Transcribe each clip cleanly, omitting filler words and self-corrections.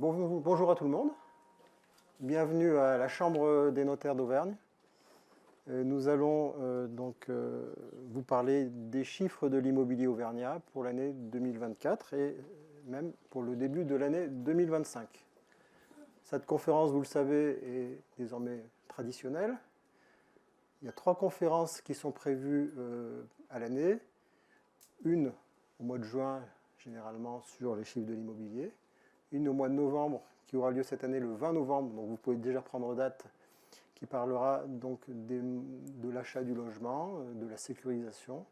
Bonjour à tout le monde. Bienvenue à la Chambre des notaires d'Auvergne. Nous allons vous parler des chiffres de l'immobilier auvergnat pour l'année 2024 et même pour le début de l'année 2025. Cette conférence, vous le savez, est désormais traditionnelle. Il y a 3 conférences qui sont prévues à l'année. Une au mois de juin, généralement sur les chiffres de l'immobilier. Une au mois de novembre, qui aura lieu cette année le 20 novembre, donc vous pouvez déjà prendre date, qui parlera donc de l'achat du logement, de la sécurisation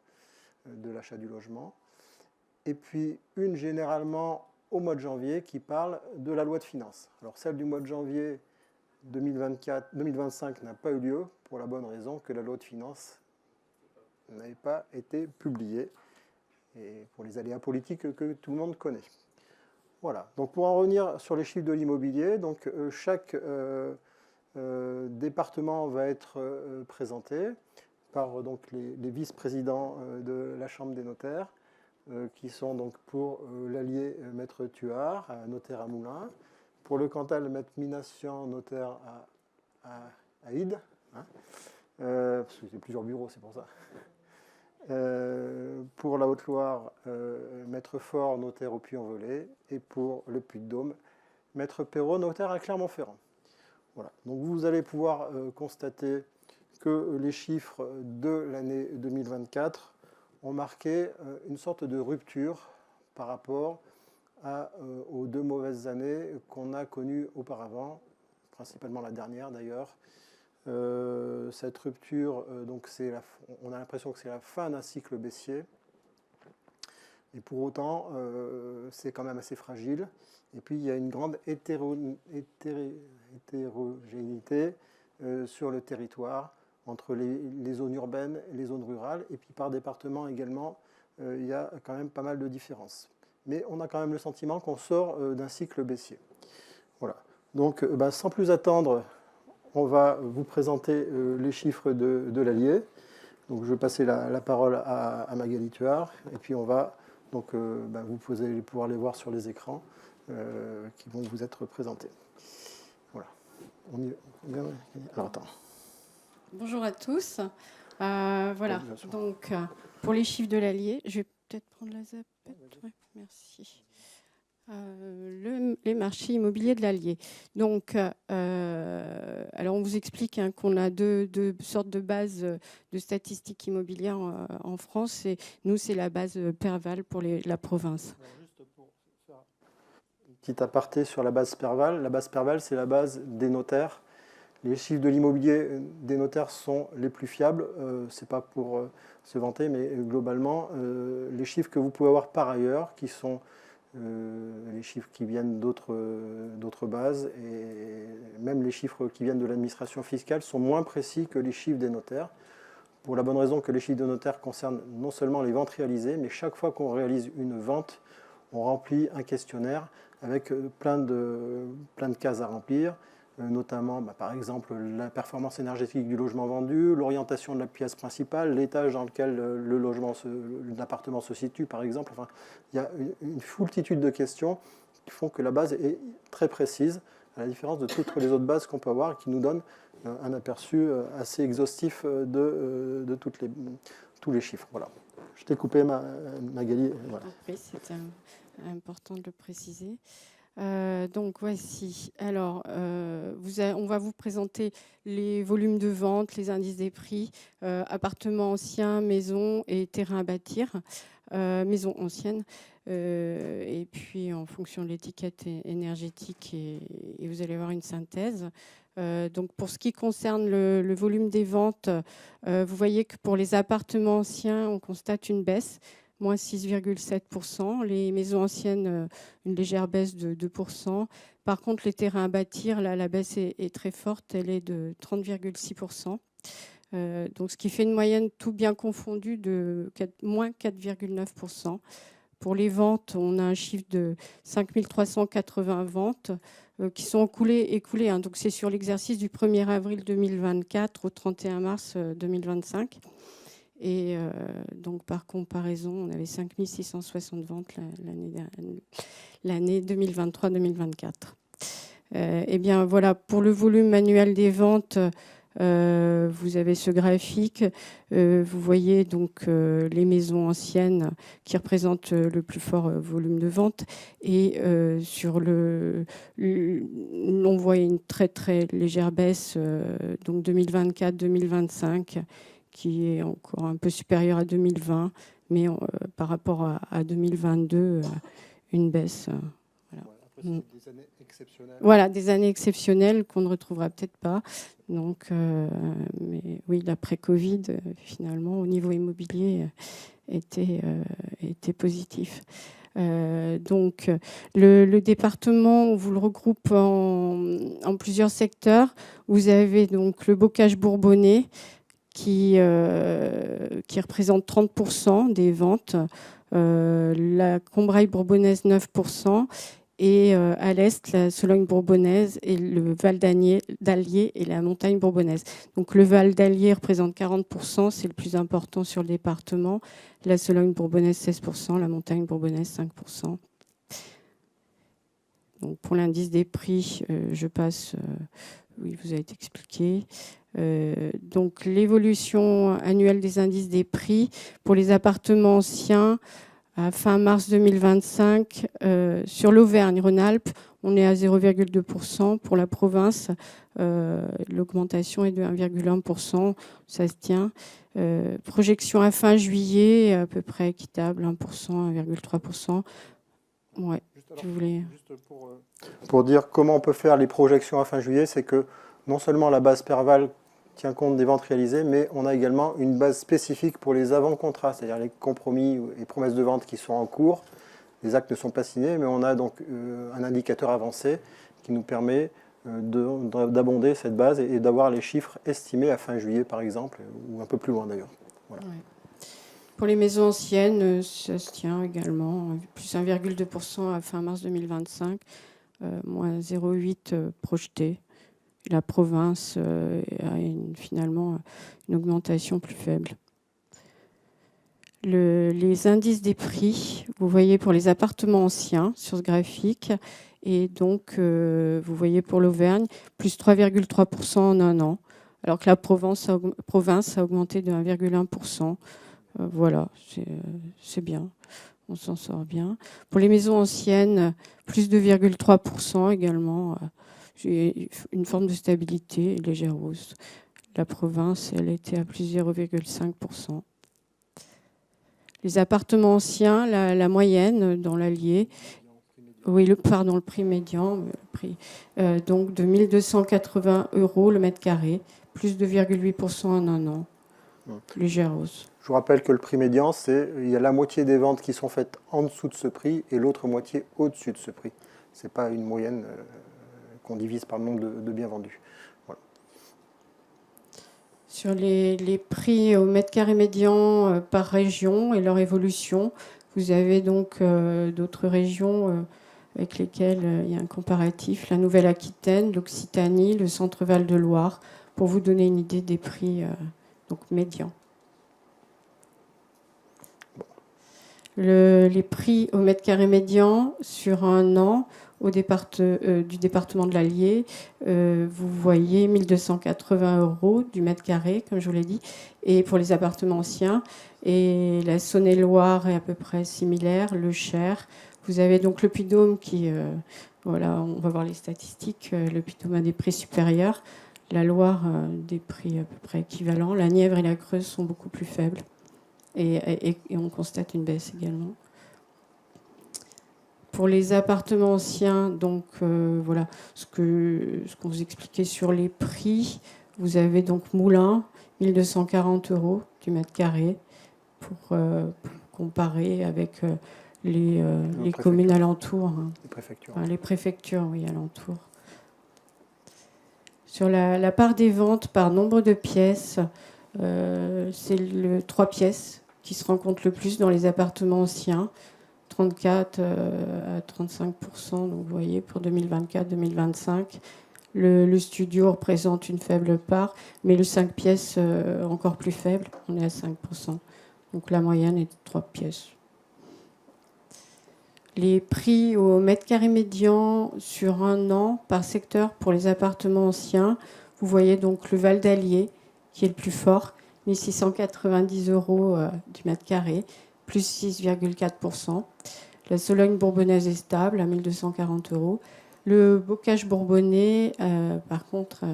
de l'achat du logement. Et puis une généralement au mois de janvier qui parle de la loi de finances. Alors celle du mois de janvier 2025 n'a pas eu lieu pour la bonne raison que la loi de finances n'avait pas été publiée et pour les aléas politiques que tout le monde connaît. Voilà, donc pour en revenir sur les chiffres de l'immobilier, donc chaque département va être présenté par donc, les vice-présidents de la Chambre des notaires, qui sont donc pour l'Allier Maître Tuard, notaire à Moulins, pour le Cantal Maître Minassian, notaire à Ide, hein, parce que j'ai plusieurs bureaux, c'est pour ça. Pour la Haute-Loire, Maître Fort, notaire au Puy-en-Velay, et pour le Puy-de-Dôme, Maître Perrault, notaire à Clermont-Ferrand. Voilà. Donc vous allez pouvoir constater que les chiffres de l'année 2024 ont marqué une sorte de rupture par rapport aux 2 mauvaises années qu'on a connues auparavant, principalement la dernière d'ailleurs. Cette rupture, donc on a l'impression que c'est la fin d'un cycle baissier. Et pour autant, c'est quand même assez fragile. Et puis, il y a une grande hétérogénéité sur le territoire, entre les zones urbaines et les zones rurales. Et puis, par département également, il y a quand même pas mal de différences. Mais on a quand même le sentiment qu'on sort d'un cycle baissier. Voilà. Donc, sans plus attendre, on va vous présenter les chiffres de l'Allier. Donc, je vais passer la parole à Magali Tuard. Et puis, on va... Donc, vous allez pouvoir les voir sur les écrans qui vont vous être présentés. Voilà. Alors, attends. Bonjour à tous. Voilà. Donc, pour les chiffres de l'Allier, je vais peut-être prendre la zapette. Ouais, merci. Les marchés immobiliers de l'Allier. Donc, alors on vous explique qu'on a deux sortes de bases de statistiques immobilières en France. Et nous, c'est la base Perval pour la province. Alors, juste pour faire un petit aparté sur la base Perval, c'est la base des notaires. Les chiffres de l'immobilier des notaires sont les plus fiables. Ce n'est pas pour se vanter, mais globalement, les chiffres que vous pouvez avoir par ailleurs, qui sont les chiffres qui viennent d'autres bases, et même les chiffres qui viennent de l'administration fiscale, sont moins précis que les chiffres des notaires, pour la bonne raison que les chiffres de notaires concernent non seulement les ventes réalisées, mais chaque fois qu'on réalise une vente, on remplit un questionnaire avec plein de cases à remplir, notamment par exemple la performance énergétique du logement vendu, l'orientation de la pièce principale, l'étage dans lequel l'appartement se situe par exemple. Enfin, il y a une foultitude de questions qui font que la base est très précise, à la différence de toutes les autres bases qu'on peut avoir, qui nous donnent un aperçu assez exhaustif de tous les chiffres. Voilà. Je t'ai coupé, Magali. Voilà. Oui, c'est important de le préciser. Donc voici. Alors, on va vous présenter les volumes de vente, les indices des prix, appartements anciens, maisons et terrains à bâtir, maisons anciennes. Et puis en fonction de l'étiquette énergétique, et vous allez avoir une synthèse. Donc pour ce qui concerne le volume des ventes, vous voyez que pour les appartements anciens, on constate une baisse, moins 6,7%. Les maisons anciennes, une légère baisse de 2%. Par contre, les terrains à bâtir, là, la baisse est très forte, elle est de 30,6%. Donc ce qui fait une moyenne tout bien confondu de moins 4,9%. Pour les ventes, on a un chiffre de 5 380 ventes qui sont écoulées. Hein. Donc c'est sur l'exercice du 1er avril 2024 au 31 mars 2025. Et donc par comparaison, on avait 5 660 ventes l'année 2023-2024. Eh bien, voilà, pour le volume annuel des ventes, vous avez ce graphique. Vous voyez donc les maisons anciennes qui représentent le plus fort volume de vente. Et sur on voit une très très légère baisse, donc 2024-2025, qui est encore un peu supérieure à 2020, mais par rapport à 2022, une baisse. Voilà. Après, c'est des années exceptionnelles. Voilà, des années exceptionnelles qu'on ne retrouvera peut-être pas. Donc, mais oui, l'après-Covid, finalement, au niveau immobilier, était positif. Donc, le département, on vous le regroupe en plusieurs secteurs. Vous avez donc le bocage bourbonnais qui représente 30% des ventes, la Combraille bourbonnaise 9%, et à l'est, la Sologne bourbonnaise et le Val d'Allier et la montagne bourbonnaise. Donc le Val d'Allier représente 40%, c'est le plus important sur le département. La Sologne bourbonnaise 16%, la montagne bourbonnaise 5%. Donc pour l'indice des prix, je passe, oui, vous a été expliqué. Donc l'évolution annuelle des indices des prix pour les appartements anciens à fin mars 2025, sur l'Auvergne-Rhône-Alpes, on est à 0,2%. Pour la province, l'augmentation est de 1,1%. Ça se tient. Projection à fin juillet, à peu près équitable, 1%, 1,3%. Ouais, tu voulais... Juste pour dire comment on peut faire les projections à fin juillet, c'est que non seulement la base Perval tient compte des ventes réalisées, mais on a également une base spécifique pour les avant-contrats, c'est-à-dire les compromis et promesses de vente qui sont en cours. Les actes ne sont pas signés, mais on a donc un indicateur avancé qui nous permet d'abonder cette base et d'avoir les chiffres estimés à fin juillet, par exemple, ou un peu plus loin d'ailleurs. Voilà. Ouais. Pour les maisons anciennes, ça se tient également, plus 1,2% à fin mars 2025, moins 0,8 projeté. La province a finalement une augmentation plus faible. Les indices des prix, vous voyez pour les appartements anciens sur ce graphique, et donc vous voyez pour l'Auvergne, plus 3,3% en un an, alors que la province a augmenté de 1,1%. Voilà, c'est bien, on s'en sort bien. Pour les maisons anciennes, plus 2,3% également. J'ai une forme de stabilité, légère hausse. La province, elle était à plus 0,5%. Les appartements anciens, la moyenne dans l'Allier, oui, le prix médian, donc de 1 280 € le mètre carré, plus 2,8% en un an. Légère hausse. Je vous rappelle que le prix médian, il y a la moitié des ventes qui sont faites en dessous de ce prix et l'autre moitié au-dessus de ce prix. Ce n'est pas une moyenne qu'on divise par le nombre de biens vendus. Voilà. Sur les prix au mètre carré médian par région et leur évolution, vous avez donc d'autres régions avec lesquelles il y a un comparatif, la Nouvelle-Aquitaine, l'Occitanie, le Centre-Val de Loire, pour vous donner une idée des prix donc médians. Les prix au mètre carré médian sur un an du département de l'Allier, vous voyez 1 280 € du mètre carré, comme je vous l'ai dit, et pour les appartements anciens. Et la Saône-et-Loire est à peu près similaire, le Cher. Vous avez donc le Puy-de-Dôme qui, voilà, on va voir les statistiques, le Puy-de-Dôme a des prix supérieurs, la Loire des prix à peu près équivalents, la Nièvre et la Creuse sont beaucoup plus faibles. Et on constate une baisse également. Pour les appartements anciens, donc voilà ce qu'on vous expliquait sur les prix. Vous avez donc Moulins, 1 240 € du mètre carré pour comparer avec les communes alentours. Hein. Les préfectures. Enfin, les préfectures, oui, alentours. Sur la part des ventes par nombre de pièces, c'est le 3 pièces qui se rencontre le plus dans les appartements anciens, 34 à 35%, donc vous voyez, pour 2024-2025. Le studio représente une faible part, mais le 5 pièces encore plus faible, on est à 5%. Donc la moyenne est de 3 pièces. les prix au mètre carré médian sur un an par secteur pour les appartements anciens. Vous voyez donc le Val d'Allier qui est le plus fort, 1690 € du mètre carré, plus 6,4%. La Sologne bourbonnaise est stable à 1240 €. Le bocage bourbonnais, par contre,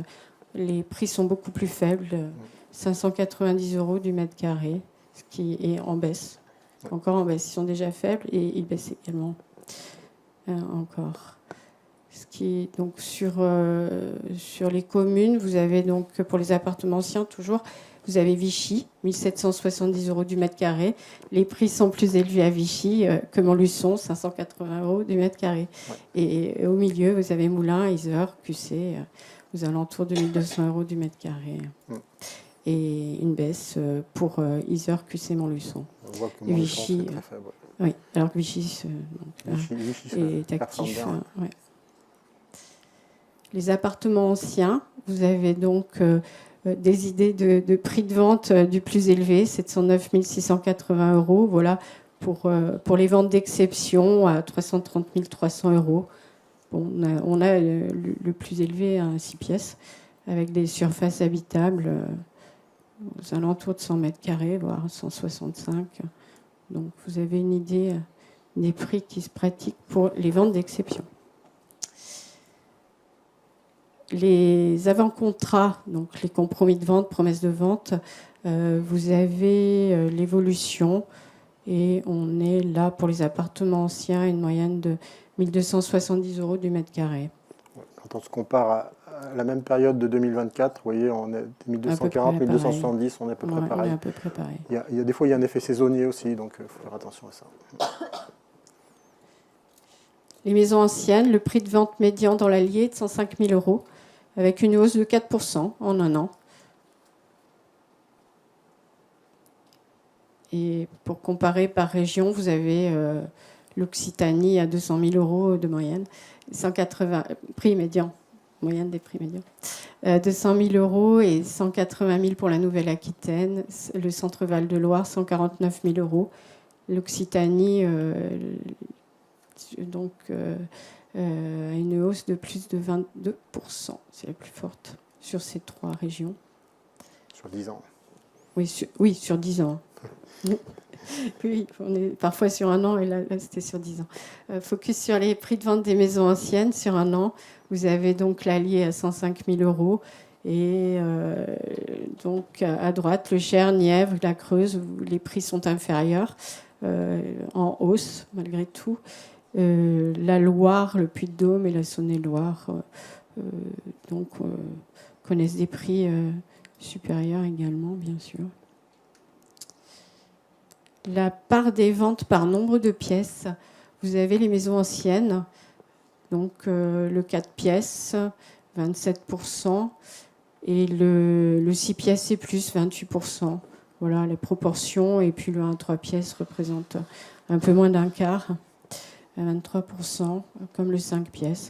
les prix sont beaucoup plus faibles, 590 € du mètre carré, ce qui est en baisse. Encore en baisse, ils sont déjà faibles et ils baissent également encore. Ce qui est donc sur les communes, vous avez donc pour les appartements anciens toujours, vous avez Vichy, 1770 € du mètre carré. Les prix sont plus élevés à Vichy que Montluçon, 580 € du mètre carré. Ouais. Et au milieu, vous avez Moulins, Yzeure, QC, aux alentours de 1200 € du mètre carré. Ouais. Et une baisse pour Yzeure, QC, Montluçon. On voit que Montluçon, c'est très faible. Oui, alors que Vichy, est actif. Ouais. Les appartements anciens, vous avez donc des idées de prix de vente du plus élevé, 709 680 €. Voilà, pour les ventes d'exception à 330 300 €. Bon, on a le plus élevé à 6 pièces, avec des surfaces habitables aux alentours de 100 mètres carrés, voire 165. Donc vous avez une idée des prix qui se pratiquent pour les ventes d'exception. Les avant-contrats, donc les compromis de vente, promesses de vente, vous avez l'évolution et on est là pour les appartements anciens, une moyenne de 1270 € du mètre carré. Quand on se compare à la même période de 2024, vous voyez, on est 1240, 1270, on est à peu près pareil. On est à peu près pareil. Il y a des fois, il y a un effet saisonnier aussi, donc il faut faire attention à ça. Les maisons anciennes, le prix de vente médian dans l'Allier est de 105 000 €, avec une hausse de 4% en un an. Et pour comparer par région, vous avez l'Occitanie à 200 000 € de moyenne, 180 prix médian, moyenne des prix médians, 200 000 € et 180 000 pour la Nouvelle-Aquitaine, le Centre Val-de-Loire 149 000 €, l'Occitanie donc une hausse de plus de 22%, c'est la plus forte sur ces trois régions. Sur 10 ans. Oui, sur 10 ans. Oui, on est parfois sur un an et là c'était sur 10 ans. Focus sur les prix de vente des maisons anciennes sur un an. Vous avez donc l'Allier à 105 000 € et donc à droite le Cher, Nièvre, la Creuse, où les prix sont inférieurs, en hausse malgré tout. La Loire, le Puy-de-Dôme et la Saône-et-Loire donc connaissent des prix supérieurs également, bien sûr. La part des ventes par nombre de pièces, vous avez les maisons anciennes, donc le 4 pièces, 27%, et le 6 pièces et plus, 28%. Voilà les proportions, et puis le 1 3 pièces représente un peu moins d'un quart, 23%, comme le 5 pièces.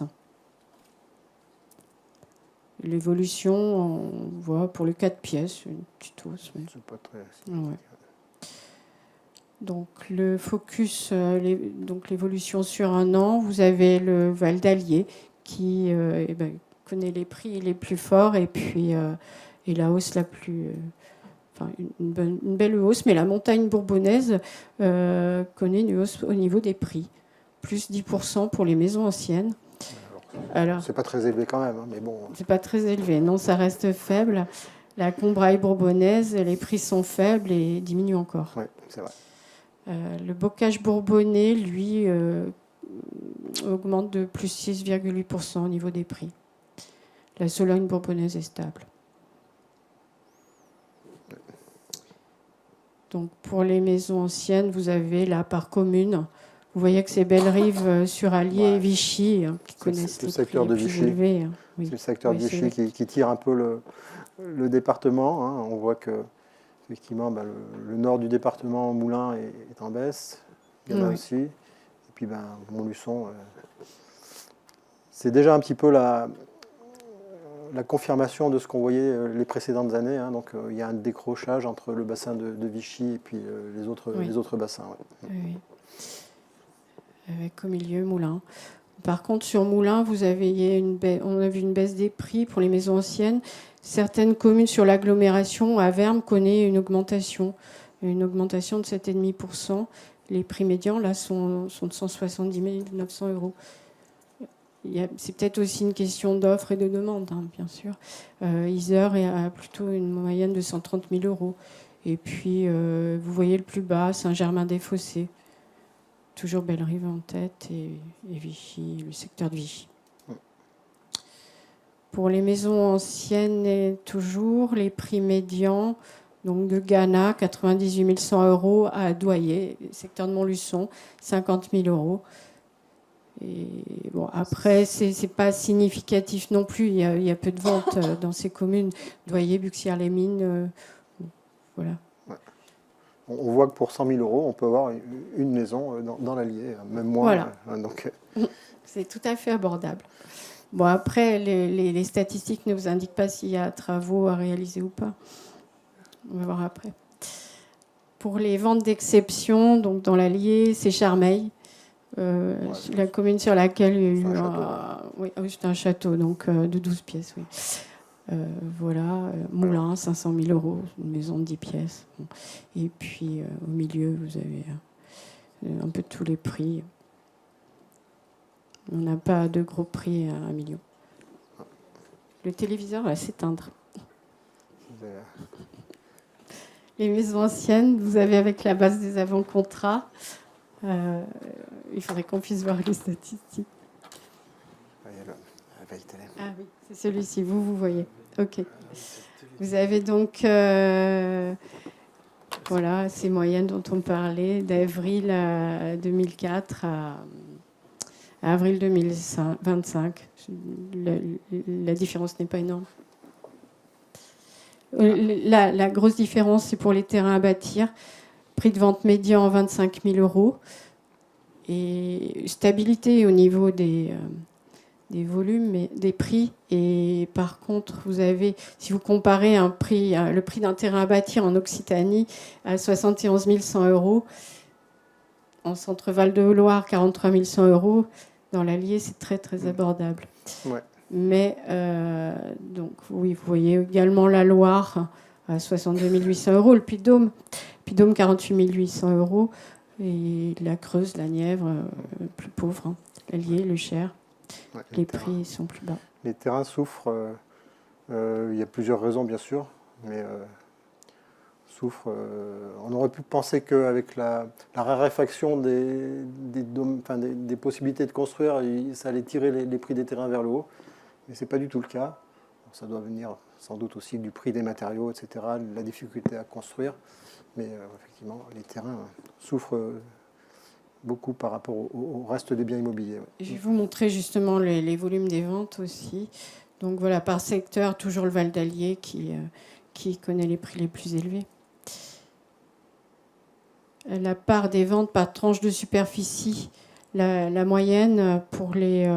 L'évolution, on voit pour le 4 pièces, une petite hausse. Mais... c'est pas très... Ouais. Donc le focus, donc l'évolution sur un an, vous avez le Val d'Allier qui connaît les prix les plus forts et puis et la hausse la plus... une belle hausse, mais la montagne bourbonnaise connaît une hausse au niveau des prix. Plus 10% pour les maisons anciennes. Alors, c'est pas très élevé quand même, hein, mais bon. C'est pas très élevé, non, ça reste faible. La Combraille bourbonnaise, les prix sont faibles et diminuent encore. Oui, c'est vrai. Le bocage bourbonnais, lui, augmente de plus 6,8% au niveau des prix. La Sologne bourbonnaise est stable. Donc pour les maisons anciennes, vous avez là par commune. Vous voyez que c'est Bellerive sur Allier et Vichy qui connaissent le secteur de Vichy. Élevés. Oui. C'est le secteur de Vichy qui tire un peu le département. Hein. On voit que effectivement, le nord du département, Moulins, est en baisse. Il y en a aussi. Et puis Montluçon, c'est déjà un petit peu la confirmation de ce qu'on voyait les précédentes années. Hein. Donc il y a un décrochage entre le bassin de Vichy et puis les autres bassins. Ouais. Oui. avec au milieu Moulins. Par contre, sur Moulins, on a vu une baisse des prix pour les maisons anciennes. Certaines communes sur l'agglomération, Avermes connaît une augmentation de 7,5%. Les prix médians, là, sont de 170 900 euros. C'est peut-être aussi une question d'offre et de demande, hein, bien sûr. Isère a plutôt une moyenne de 130 000 euros. Et puis, vous voyez le plus bas, Saint-Germain-des-Fossés. Toujours Bellerive en tête et Vichy, le secteur de Vichy. Pour les maisons anciennes, toujours les prix médians, donc de Ghana, 98 100 euros, à Douai, secteur de Montluçon, 50 000 euros. Et bon, après, c'est pas significatif non plus. Il y a peu de ventes dans ces communes. Douai, Buxières-les-Mines, voilà. On voit que pour 100 000 euros, on peut avoir une maison dans l'Allier, même moins. Voilà. Donc... C'est tout à fait abordable. Bon, après, les statistiques ne vous indiquent pas s'il y a travaux à réaliser ou pas. On va voir après. Pour les ventes d'exception, donc dans l'Allier, c'est Charmeil, la commune sur laquelle il y a eu c'est un château donc, de 12 pièces. Oui. Voilà, Moulins, 500 000 euros, une maison de 10 pièces. Bon. Et puis au milieu, vous avez un peu tous les prix. On n'a pas de gros prix à 1 million. Le téléviseur va s'éteindre. Les maisons anciennes, vous avez avec la base des avant-contrats. Il faudrait qu'on puisse voir les statistiques. Ah oui, c'est celui-ci, vous voyez. OK. Vous avez donc voilà, ces moyennes dont on parlait, d'avril 2004 à avril 2025. La différence n'est pas énorme. La grosse différence, c'est pour les terrains à bâtir. Prix de vente médian, 25 000 euros. Et stabilité au niveau des volumes, mais des prix. Et par contre, vous avez, si vous comparez le prix d'un terrain à bâtir en Occitanie à 71 100 euros, en centre Val-de-Loire, 43 100 euros, dans l'Allier, c'est très, très abordable. Ouais. Mais, donc, oui, vous voyez également la Loire à 62 800 euros, le Puy-de-Dôme, 48 800 euros, et la Creuse, la Nièvre, plus pauvre, hein. L'Allier, le Cher. Ouais, les prix sont plus bas. Les terrains souffrent. Il y a plusieurs raisons, bien sûr, mais souffrent. On aurait pu penser qu'avec la raréfaction des possibilités de construire, ça allait tirer les prix des terrains vers le haut, mais ce n'est pas du tout le cas. Ça doit venir sans doute aussi du prix des matériaux, etc., de la difficulté à construire, mais effectivement, les terrains souffrent beaucoup par rapport au reste des biens immobiliers. Ouais. Je vais vous montrer justement les volumes des ventes aussi. Donc voilà, par secteur, toujours le Val d'Allier qui connaît les prix les plus élevés. La part des ventes par tranche de superficie, la moyenne pour les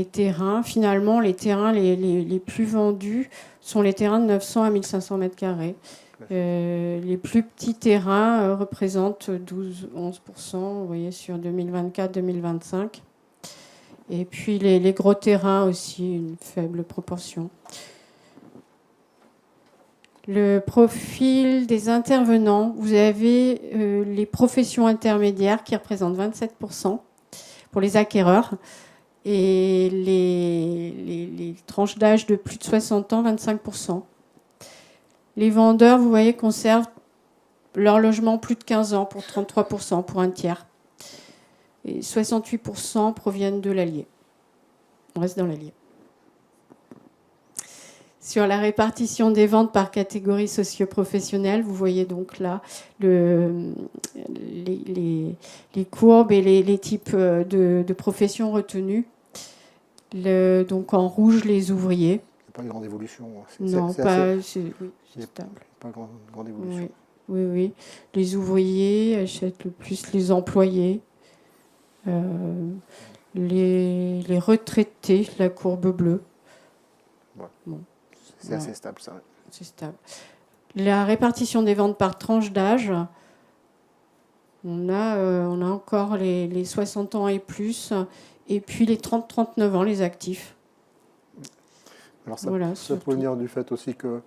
terrains. Finalement, les terrains les plus vendus sont les terrains de 900 à 1500 mètres carrés. Les plus petits terrains représentent 12-11%, vous voyez, sur 2024-2025. Et puis les gros terrains aussi, une faible proportion. Le profil des intervenants, vous avez les professions intermédiaires qui représentent 27% pour les acquéreurs et les tranches d'âge de plus de 60 ans, 25%. Les vendeurs, vous voyez, conservent leur logement plus de 15 ans pour 33%, pour un tiers. Et 68% proviennent de l'Allier. On reste dans l'Allier. Sur la répartition des ventes par catégorie socio-professionnelle, vous voyez donc là les courbes et les types de professions retenues. Donc en rouge, les ouvriers. Il n'y a pas de grande évolution. Non, pas. C'est stable. Pas grande évolution. Oui. Les ouvriers achètent le plus les employés. Les retraités, la courbe bleue. Ouais. Bon. C'est assez stable, ça. C'est stable. La répartition des ventes par tranche d'âge. On a encore les 60 ans et plus, et puis les 30-39 ans, les actifs. Alors ça, Voilà, ça peut surtout. venir du fait aussi que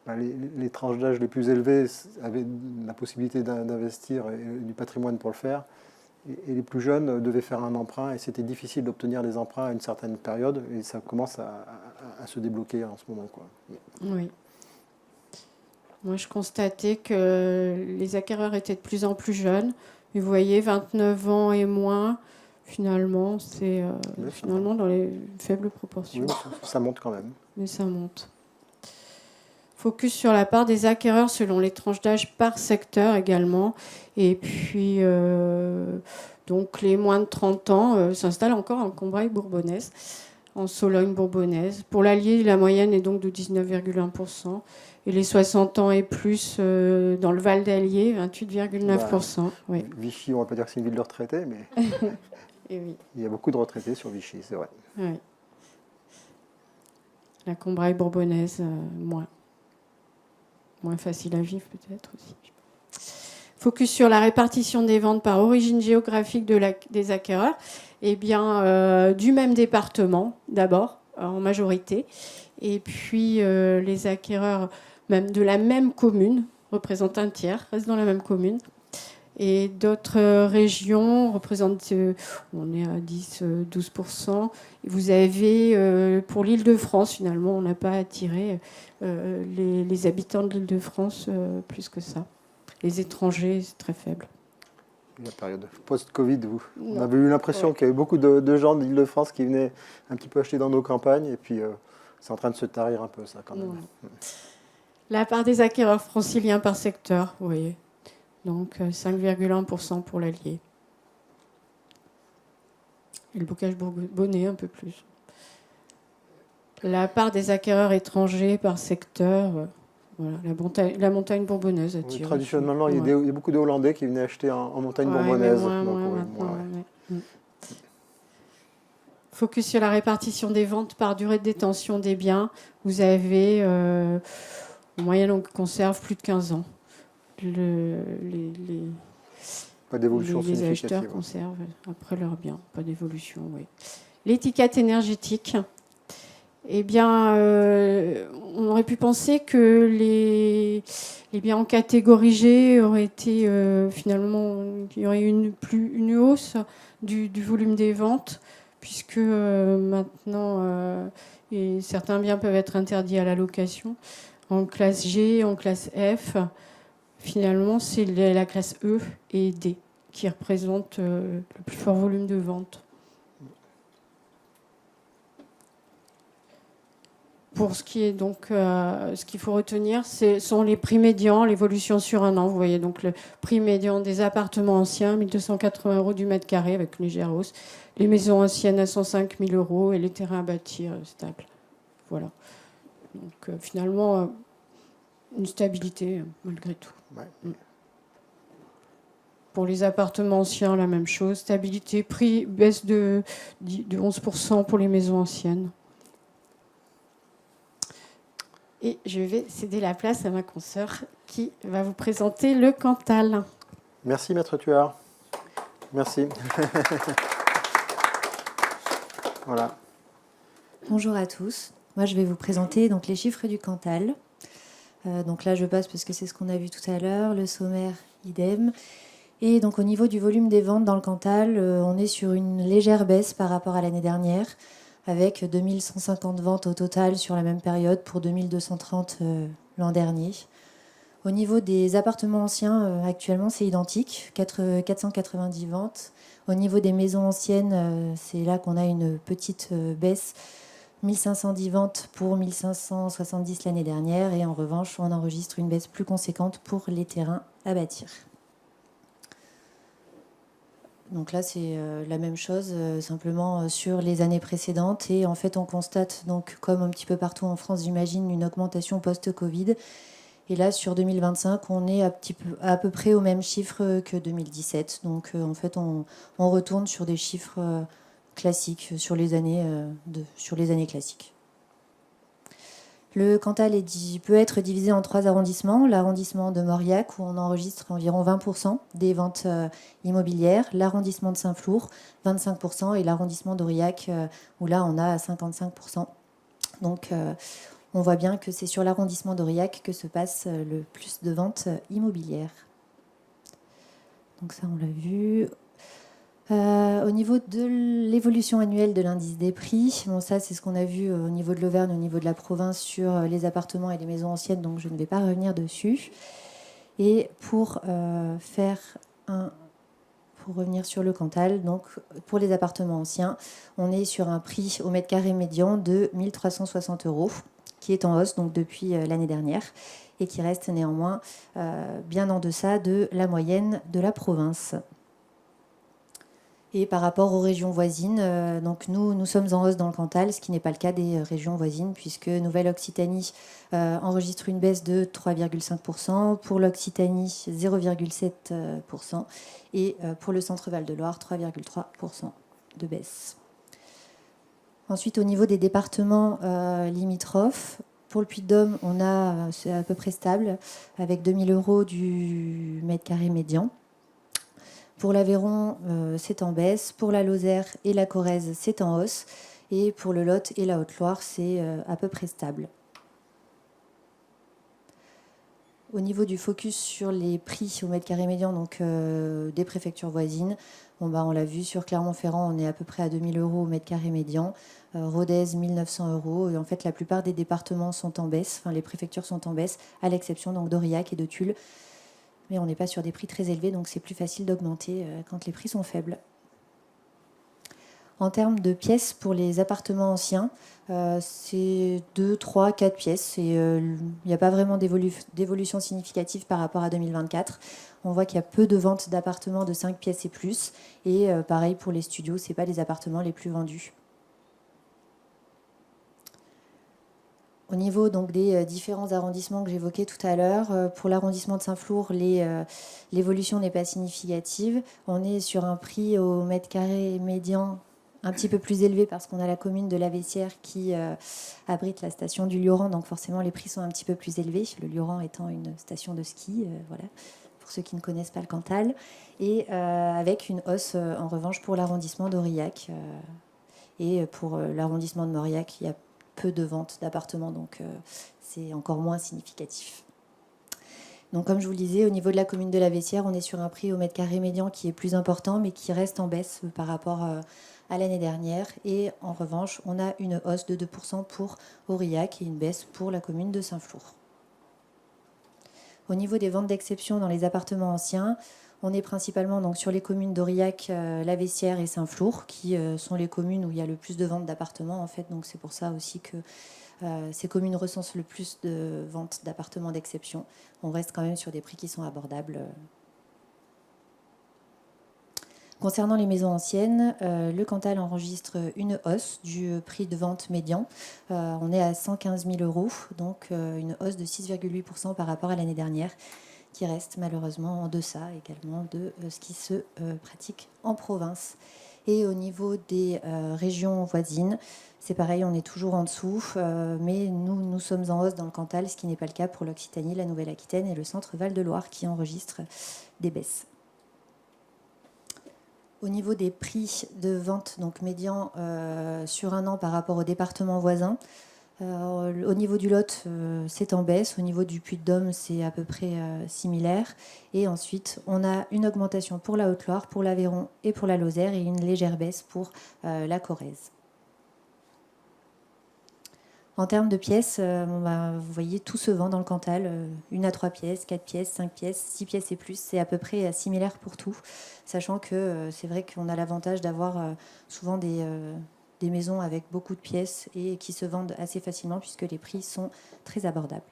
les tranches d'âge les plus élevées avaient la possibilité d'investir et du patrimoine pour le faire. Et les plus jeunes devaient faire un emprunt et c'était difficile d'obtenir des emprunts à une certaine période et ça commence à se débloquer en ce moment, quoi. Oui. Moi, je constatais que les acquéreurs étaient de plus en plus jeunes. Et vous voyez, 29 ans et moins, finalement, c'est Mais finalement dans les faibles proportions. oui, ça monte quand même. Mais ça monte. Focus sur la part des acquéreurs selon les tranches d'âge par secteur également. Et puis, donc, les moins de 30 ans s'installent encore en Combrailles-Bourbonnaise, en Sologne-Bourbonnaise. Pour l'Allier, la moyenne est donc de 19,1%. Et les 60 ans et plus dans le Val d'Allier, 28,9%. Oui. Vichy, on ne va pas dire que c'est une ville de retraités, mais Et oui. il y a beaucoup de retraités sur Vichy, c'est vrai. Oui. La Combraille-Bourbonnaise, moins. Moins facile à vivre peut-être aussi. Focus sur la répartition des ventes par origine géographique des acquéreurs. Eh bien, du même département, d'abord, en majorité. Et puis, les acquéreurs même de la même commune représentent un tiers, restent dans la même commune. Et d'autres régions représentent, on est à 10-12%. Vous avez, pour l'Île-de-France, finalement, on n'a pas attiré les habitants de l'Île-de-France plus que ça. Les étrangers, c'est très faible. La période post-Covid, on Non. avait eu l'impression qu'il y avait beaucoup de gens de l'Île-de-France qui venaient un petit peu acheter dans nos campagnes, et puis c'est en train de se tarir un peu, ça, quand même. Non. La part des acquéreurs franciliens par secteur, vous voyez. Donc 5,1% pour l'Allier. Et le bocage bourbonnais, un peu plus. La part des acquéreurs étrangers par secteur, voilà, la montagne bourbonnaise attire. Oui, traditionnellement, aussi. il y a beaucoup de Hollandais qui venaient acheter en montagne Ouais, bourbonnaise. mais moins maintenant, ouais. Focus sur la répartition des ventes par durée de détention des biens. Vous avez en moyenne, on conserve plus de 15 ans. Pas d'évolution Les significative. acheteurs conservent après leurs biens. Pas d'évolution, oui. L'étiquette énergétique. Eh bien, on aurait pu penser que les biens en catégorie G auraient été finalement, il y aurait eu une hausse du volume des ventes, puisque maintenant, certains biens peuvent être interdits à la location. En classe G, en classe F, finalement, c'est la classe E et D qui représentent le plus fort volume de vente. Pour ce qui est donc, ce qu'il faut retenir, ce sont les prix médians, l'évolution sur un an. Vous voyez donc le prix médian des appartements anciens, 1 280 € du mètre carré avec une légère hausse. Les maisons anciennes à 105 000 € et les terrains à bâtir stables. Voilà. Donc finalement, une stabilité malgré tout. Ouais. Pour les appartements anciens, la même chose. Stabilité, prix, baisse de 11% pour les maisons anciennes. Et je vais céder la place à ma consoeur qui va vous présenter le Cantal. Merci, Maître Tuard. Merci. Voilà. Bonjour à tous. Moi, je vais vous présenter donc, les chiffres du Cantal. Donc là, je passe parce que c'est ce qu'on a vu tout à l'heure. Le sommaire, idem. Et donc, au niveau du volume des ventes dans le Cantal, on est sur une légère baisse par rapport à l'année dernière, avec 2150 ventes au total sur la même période pour 2230 l'an dernier. Au niveau des appartements anciens, actuellement, c'est identique, 490 ventes. Au niveau des maisons anciennes, c'est là qu'on a une petite baisse, 1510 ventes pour 1570 l'année dernière. Et en revanche, on enregistre une baisse plus conséquente pour les terrains à bâtir. Donc là, c'est la même chose, simplement sur les années précédentes. Et en fait, on constate, donc, comme un petit peu partout en France, j'imagine, une augmentation post-Covid. Et là, sur 2025, on est à peu près au même chiffre que 2017. Donc, en fait, on retourne sur des chiffres classiques, sur les années classiques. Le Cantal peut être divisé en 3 arrondissements. L'arrondissement de Mauriac, où on enregistre environ 20% des ventes immobilières. L'arrondissement de Saint-Flour, 25%. Et l'arrondissement d'Aurillac, où là, on a 55%. Donc, on voit bien que c'est sur l'arrondissement d'Aurillac que se passe le plus de ventes immobilières. Donc ça, on l'a vu. Au niveau de l'évolution annuelle de l'indice des prix, bon, ça c'est ce qu'on a vu au niveau de l'Auvergne, au niveau de la province sur les appartements et les maisons anciennes, donc je ne vais pas revenir dessus. Et pour revenir sur le Cantal, donc pour les appartements anciens, on est sur un prix au mètre carré médian de 1 360 €, qui est en hausse donc depuis l'année dernière et qui reste néanmoins bien en deçà de la moyenne de la province. Et par rapport aux régions voisines, donc nous sommes en hausse dans le Cantal, ce qui n'est pas le cas des régions voisines, puisque Nouvelle-Occitanie enregistre une baisse de 3,5%, pour l'Occitanie 0,7%, et pour le centre Val-de-Loire 3,3% de baisse. Ensuite, au niveau des départements limitrophes, pour le Puy-de-Dôme, c'est à peu près stable, avec 2 000 € du mètre carré médian. Pour l'Aveyron, c'est en baisse. Pour la Lozère et la Corrèze, c'est en hausse. Et pour le Lot et la Haute-Loire, c'est à peu près stable. Au niveau du focus sur les prix au mètre carré médian, donc des préfectures voisines, on l'a vu sur Clermont-Ferrand, on est à peu près à 2 000 € au mètre carré médian. Rodez, 1 900 €. Et en fait, la plupart des départements sont en baisse, enfin les préfectures sont en baisse, à l'exception donc d'Aurillac et de Tulle. Mais on n'est pas sur des prix très élevés, donc c'est plus facile d'augmenter quand les prix sont faibles. En termes de pièces pour les appartements anciens, c'est 2, 3, 4 pièces. Il n'y a pas vraiment d'évolution significative par rapport à 2024. On voit qu'il y a peu de ventes d'appartements de 5 pièces et plus. Et pareil pour les studios, ce n'est pas les appartements les plus vendus. Au niveau donc, des différents arrondissements que j'évoquais tout à l'heure, pour l'arrondissement de Saint-Flour, l'évolution n'est pas significative. On est sur un prix au mètre carré médian un petit peu plus élevé parce qu'on a la commune de La Vessière qui abrite la station du Lioran, donc forcément les prix sont un petit peu plus élevés, le Lioran étant une station de ski, voilà, pour ceux qui ne connaissent pas le Cantal, et avec une hausse en revanche pour l'arrondissement d'Aurillac. Et pour l'arrondissement de Mauriac, il y a peu de ventes d'appartements, donc c'est encore moins significatif. Donc comme je vous le disais, au niveau de la commune de La Vessière, on est sur un prix au mètre carré médian qui est plus important, mais qui reste en baisse par rapport à l'année dernière. Et en revanche, on a une hausse de 2% pour Aurillac et une baisse pour la commune de Saint-Flour. Au niveau des ventes d'exception dans les appartements anciens, on est principalement donc sur les communes d'Aurillac, La Vessière et Saint-Flour, qui sont les communes où il y a le plus de ventes d'appartements, en fait. Donc c'est pour ça aussi que ces communes recensent le plus de ventes d'appartements d'exception. On reste quand même sur des prix qui sont abordables. Concernant les maisons anciennes, le Cantal enregistre une hausse du prix de vente médian. On est à 115 000 €, donc une hausse de 6,8% par rapport à l'année dernière, qui reste malheureusement en deçà également de ce qui se pratique en province. Et au niveau des régions voisines, c'est pareil, on est toujours en dessous, mais nous sommes en hausse dans le Cantal, ce qui n'est pas le cas pour l'Occitanie, la Nouvelle-Aquitaine et le centre Val-de-Loire qui enregistrent des baisses. Au niveau des prix de vente donc médian sur un an par rapport aux départements voisins, au niveau du Lot, c'est en baisse. Au niveau du Puy-de-Dôme, c'est à peu près similaire. Et ensuite, on a une augmentation pour la Haute-Loire, pour l'Aveyron et pour la Lozère et une légère baisse pour la Corrèze. En termes de pièces, vous voyez, tout se vend dans le Cantal. 1 à 3 pièces, 4 pièces, 5 pièces, 6 pièces et plus. C'est à peu près similaire pour tout. Sachant que c'est vrai qu'on a l'avantage d'avoir souvent des maisons avec beaucoup de pièces et qui se vendent assez facilement puisque les prix sont très abordables.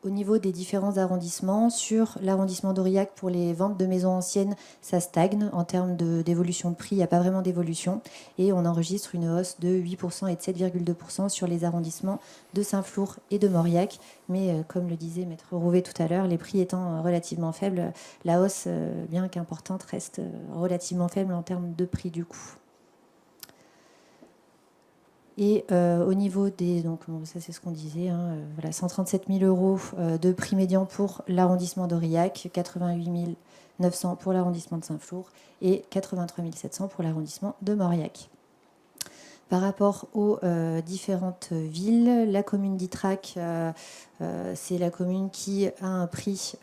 Au niveau des différents arrondissements, sur l'arrondissement d'Aurillac, pour les ventes de maisons anciennes, ça stagne. En termes d'évolution de prix, il n'y a pas vraiment d'évolution. Et on enregistre une hausse de 8% et de 7,2% sur les arrondissements de Saint-Flour et de Mauriac. Mais comme le disait Maître Rouvet tout à l'heure, les prix étant relativement faibles, la hausse, bien qu'importante, reste relativement faible en termes de prix du coup. Et au niveau des... Donc, bon, ça, c'est ce qu'on disait. Voilà, 137 000 euros de prix médian pour l'arrondissement d'Aurillac, 88 900 pour l'arrondissement de Saint-Flour et 83 700 pour l'arrondissement de Mauriac. Par rapport aux différentes villes, la commune d'Ytrac, c'est la commune qui a un prix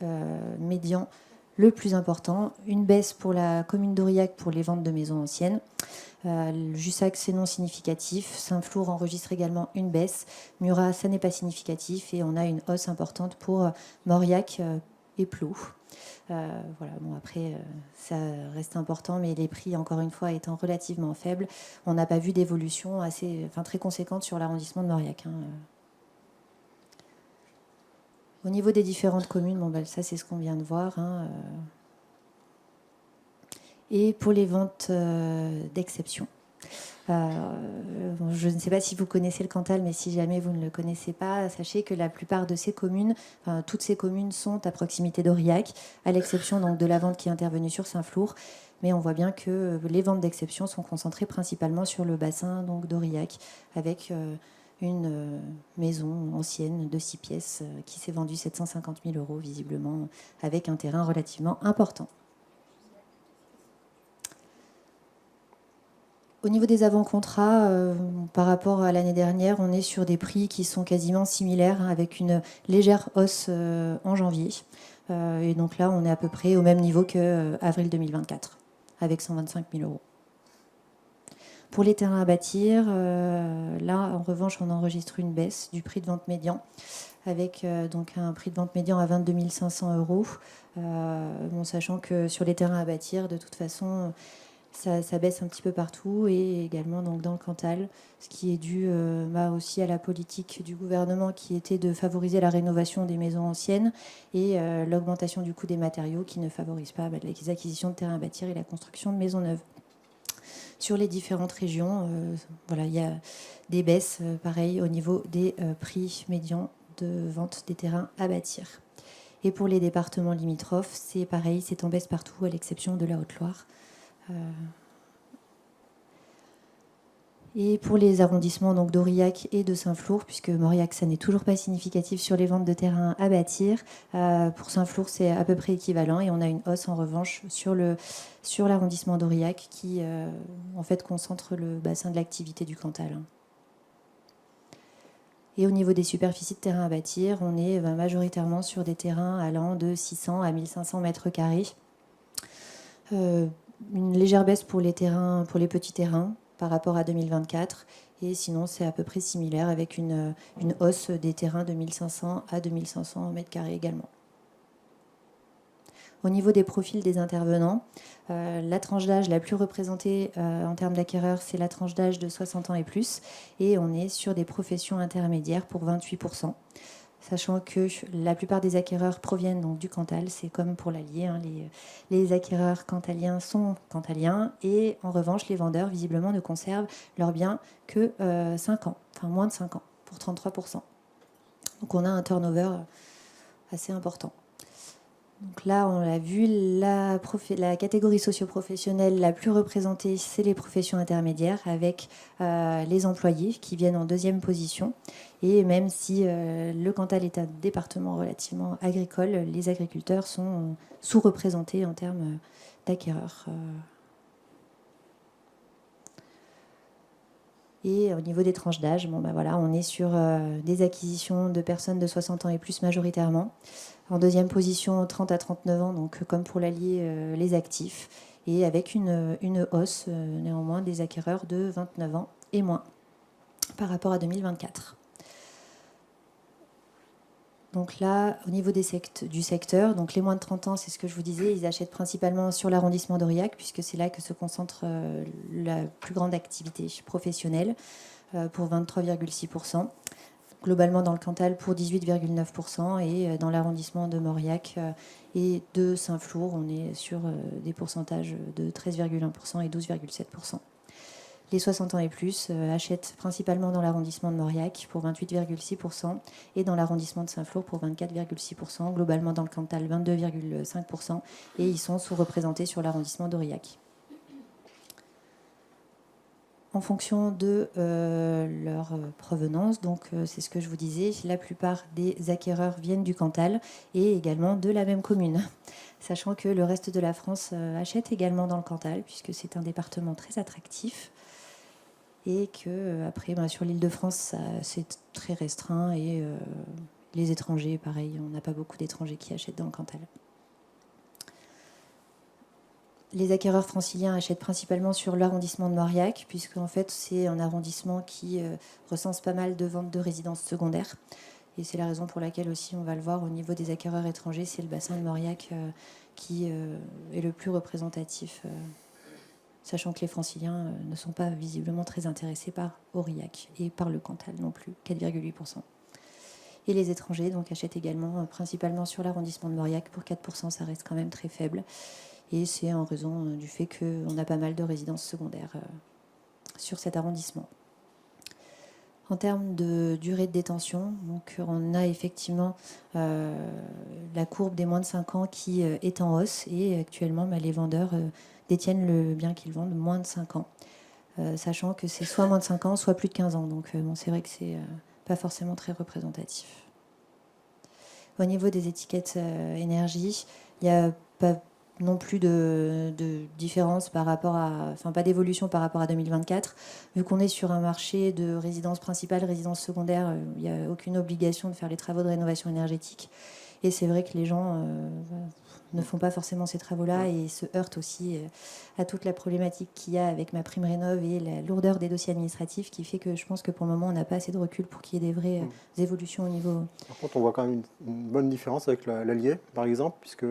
médian le plus important. Une baisse pour la commune d'Aurillac pour les ventes de maisons anciennes. Jussac, c'est non significatif. Saint-Flour enregistre également une baisse. Murat, ça n'est pas significatif. Et on a une hausse importante pour Mauriac et Ploux. Voilà, bon, après, ça reste important, mais les prix, encore une fois, étant relativement faibles, on n'a pas vu d'évolution très conséquente sur l'arrondissement de Mauriac. Au niveau des différentes communes, bon, ça, c'est ce qu'on vient de voir. Et pour les ventes d'exception. Je ne sais pas si vous connaissez le Cantal, mais si jamais vous ne le connaissez pas, sachez que la plupart de ces communes, toutes ces communes sont à proximité d'Aurillac, à l'exception donc de la vente qui est intervenue sur Saint-Flour. Mais on voit bien que les ventes d'exception sont concentrées principalement sur le bassin donc d'Aurillac, avec une maison ancienne de 6 pièces qui s'est vendue 750 000 euros, visiblement, avec un terrain relativement important. Au niveau des avant-contrats, par rapport à l'année dernière, on est sur des prix qui sont quasiment similaires, avec une légère hausse en janvier. Et donc là, on est à peu près au même niveau qu'avril 2024, avec 125 000 euros. Pour les terrains à bâtir, là, en revanche, on enregistre une baisse du prix de vente médian, avec donc un prix de vente médian à 22 500 euros. Sachant que sur les terrains à bâtir, de toute façon... Ça baisse un petit peu partout et également donc dans le Cantal, ce qui est dû aussi à la politique du gouvernement qui était de favoriser la rénovation des maisons anciennes et l'augmentation du coût des matériaux qui ne favorise pas les acquisitions de terrains à bâtir et la construction de maisons neuves. Sur les différentes régions, il y a des baisses, pareil, au niveau des prix médians de vente des terrains à bâtir. Et pour les départements limitrophes, c'est pareil, c'est en baisse partout à l'exception de la Haute-Loire. Et pour les arrondissements donc d'Aurillac et de Saint-Flour, puisque Mauriac, ça n'est toujours pas significatif sur les ventes de terrains à bâtir, pour Saint-Flour, c'est à peu près équivalent et on a une hausse en revanche sur l'arrondissement d'Aurillac qui en fait concentre le bassin de l'activité du Cantal. Et au niveau des superficies de terrains à bâtir, on est majoritairement sur des terrains allant de 600 à 1500 mètres carrés. Une légère baisse pour les petits terrains par rapport à 2024. Et sinon, c'est à peu près similaire avec une hausse des terrains de 1500 à 2500 mètres carrés également. Au niveau des profils des intervenants, la tranche d'âge la plus représentée en termes d'acquéreurs, c'est la tranche d'âge de 60 ans et plus. Et on est sur des professions intermédiaires pour 28%. Sachant que la plupart des acquéreurs proviennent donc du Cantal, c'est comme pour l'Allier, les acquéreurs cantaliens sont cantaliens, et en revanche, les vendeurs, visiblement, ne conservent leurs biens que 5 ans, enfin moins de 5 ans, pour 33%. Donc on a un turnover assez important. Donc là, on l'a vu, la catégorie socio-professionnelle la plus représentée, c'est les professions intermédiaires, avec les employés qui viennent en deuxième position. Et même si le Cantal est un département relativement agricole, les agriculteurs sont sous-représentés en termes d'acquéreurs. Et au niveau des tranches d'âge, on est sur des acquisitions de personnes de 60 ans et plus majoritairement. En deuxième position, 30 à 39 ans, donc comme pour l'Allier, les actifs. Et avec une hausse néanmoins des acquéreurs de 29 ans et moins par rapport à 2024. Donc là, au niveau du secteur, donc les moins de 30 ans, c'est ce que je vous disais, ils achètent principalement sur l'arrondissement d'Aurillac, puisque c'est là que se concentre la plus grande activité professionnelle, pour 23,6%. Globalement dans le Cantal pour 18,9%, et dans l'arrondissement de Mauriac et de Saint-Flour, on est sur des pourcentages de 13,1% et 12,7%. Les 60 ans et plus achètent principalement dans l'arrondissement de Mauriac pour 28,6% et dans l'arrondissement de Saint-Flour pour 24,6%. Globalement dans le Cantal, 22,5%, et ils sont sous-représentés sur l'arrondissement d'Aurillac. en fonction de leur provenance. Donc, c'est ce que je vous disais, la plupart des acquéreurs viennent du Cantal et également de la même commune. Sachant que le reste de la France achète également dans le Cantal, puisque c'est un département très attractif. Et que après, sur l'Île-de-France, c'est très restreint. Et les étrangers, pareil, on n'a pas beaucoup d'étrangers qui achètent dans le Cantal. Les acquéreurs franciliens achètent principalement sur l'arrondissement de Mauriac, puisque en fait, c'est un arrondissement qui recense pas mal de ventes de résidences secondaires. Et c'est la raison pour laquelle aussi, on va le voir, au niveau des acquéreurs étrangers, c'est le bassin de Mauriac qui est le plus représentatif, sachant que les franciliens ne sont pas visiblement très intéressés par Aurillac et par le Cantal non plus, 4,8%. Et les étrangers donc, achètent également principalement sur l'arrondissement de Mauriac. Pour 4%, ça reste quand même très faible. Et c'est en raison du fait qu'on a pas mal de résidences secondaires sur cet arrondissement. En termes de durée de détention, donc on a effectivement la courbe des moins de 5 ans qui est en hausse. Et actuellement, les vendeurs détiennent le bien qu'ils vendent moins de 5 ans. Sachant que c'est soit moins de 5 ans, soit plus de 15 ans. Donc c'est vrai que c'est pas forcément très représentatif. Au niveau des étiquettes énergie, il n'y a pas non plus de différence par rapport à, enfin pas d'évolution par rapport à 2024. Vu qu'on est sur un marché de résidence principale, résidence secondaire, il n'y a aucune obligation de faire les travaux de rénovation énergétique. Et c'est vrai que les gens ne font pas forcément ces travaux-là et se heurtent aussi à toute la problématique qu'il y a avec ma prime rénov et la lourdeur des dossiers administratifs qui fait que je pense que pour le moment, on n'a pas assez de recul pour qu'il y ait des vraies évolutions au niveau... Par contre, on voit quand même une bonne différence avec l'Allier, par exemple, puisque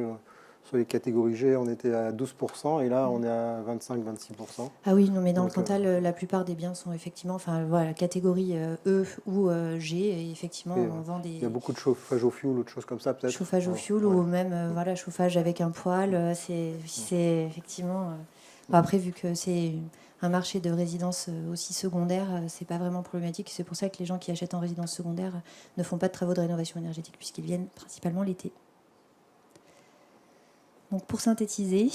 sur les catégories G, on était à 12% et là, on est à 25-26%. Ah oui, non, mais dans Donc, le Cantal, la plupart des biens sont effectivement, enfin voilà, catégorie E ou G, et effectivement, on vend des... Il y a beaucoup de chauffage au fioul ou de choses comme ça, peut-être. Chauffage au fioul ou même voilà, chauffage avec un poêle, c'est effectivement... Bon, après, vu que c'est un marché de résidence aussi secondaire, c'est pas vraiment problématique. C'est pour ça que les gens qui achètent en résidence secondaire ne font pas de travaux de rénovation énergétique puisqu'ils viennent principalement l'été. Donc pour synthétiser,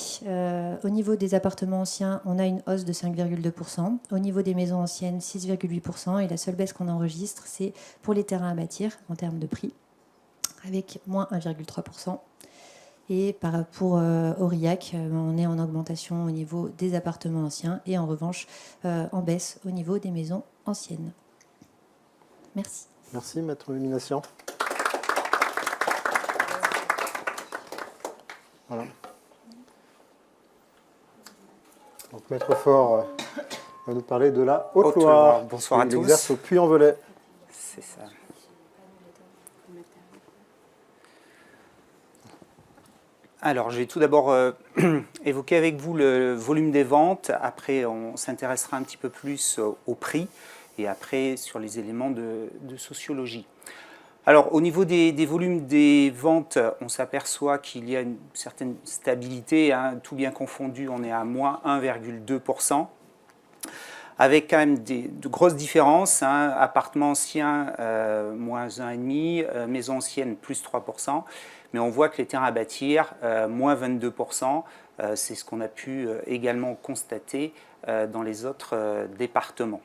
au niveau des appartements anciens, on a une hausse de 5,2%. Au niveau des maisons anciennes, 6,8%. Et la seule baisse qu'on enregistre, c'est pour les terrains à bâtir en termes de prix, avec moins 1,3%. Et pour Aurillac, on est en augmentation au niveau des appartements anciens et en revanche en baisse au niveau des maisons anciennes. Merci. Merci, maître Minassian. Voilà. Donc, maître Fort va nous parler de la Haute-Loire. Bonsoir à tous. Il exerce au Puy-en-Velay. C'est ça. Alors, je vais tout d'abord évoquer avec vous le volume des ventes. Après, on s'intéressera un petit peu plus au prix et après sur les éléments de sociologie. Alors, au niveau des volumes des ventes, on s'aperçoit qu'il y a une certaine stabilité. Tout bien confondu, on est à moins 1,2%. Avec quand même de grosses différences. Appartements anciens, moins 1,5%, maisons anciennes, plus 3%. Mais on voit que les terrains à bâtir, moins 22%, c'est ce qu'on a pu également constater dans les autres départements.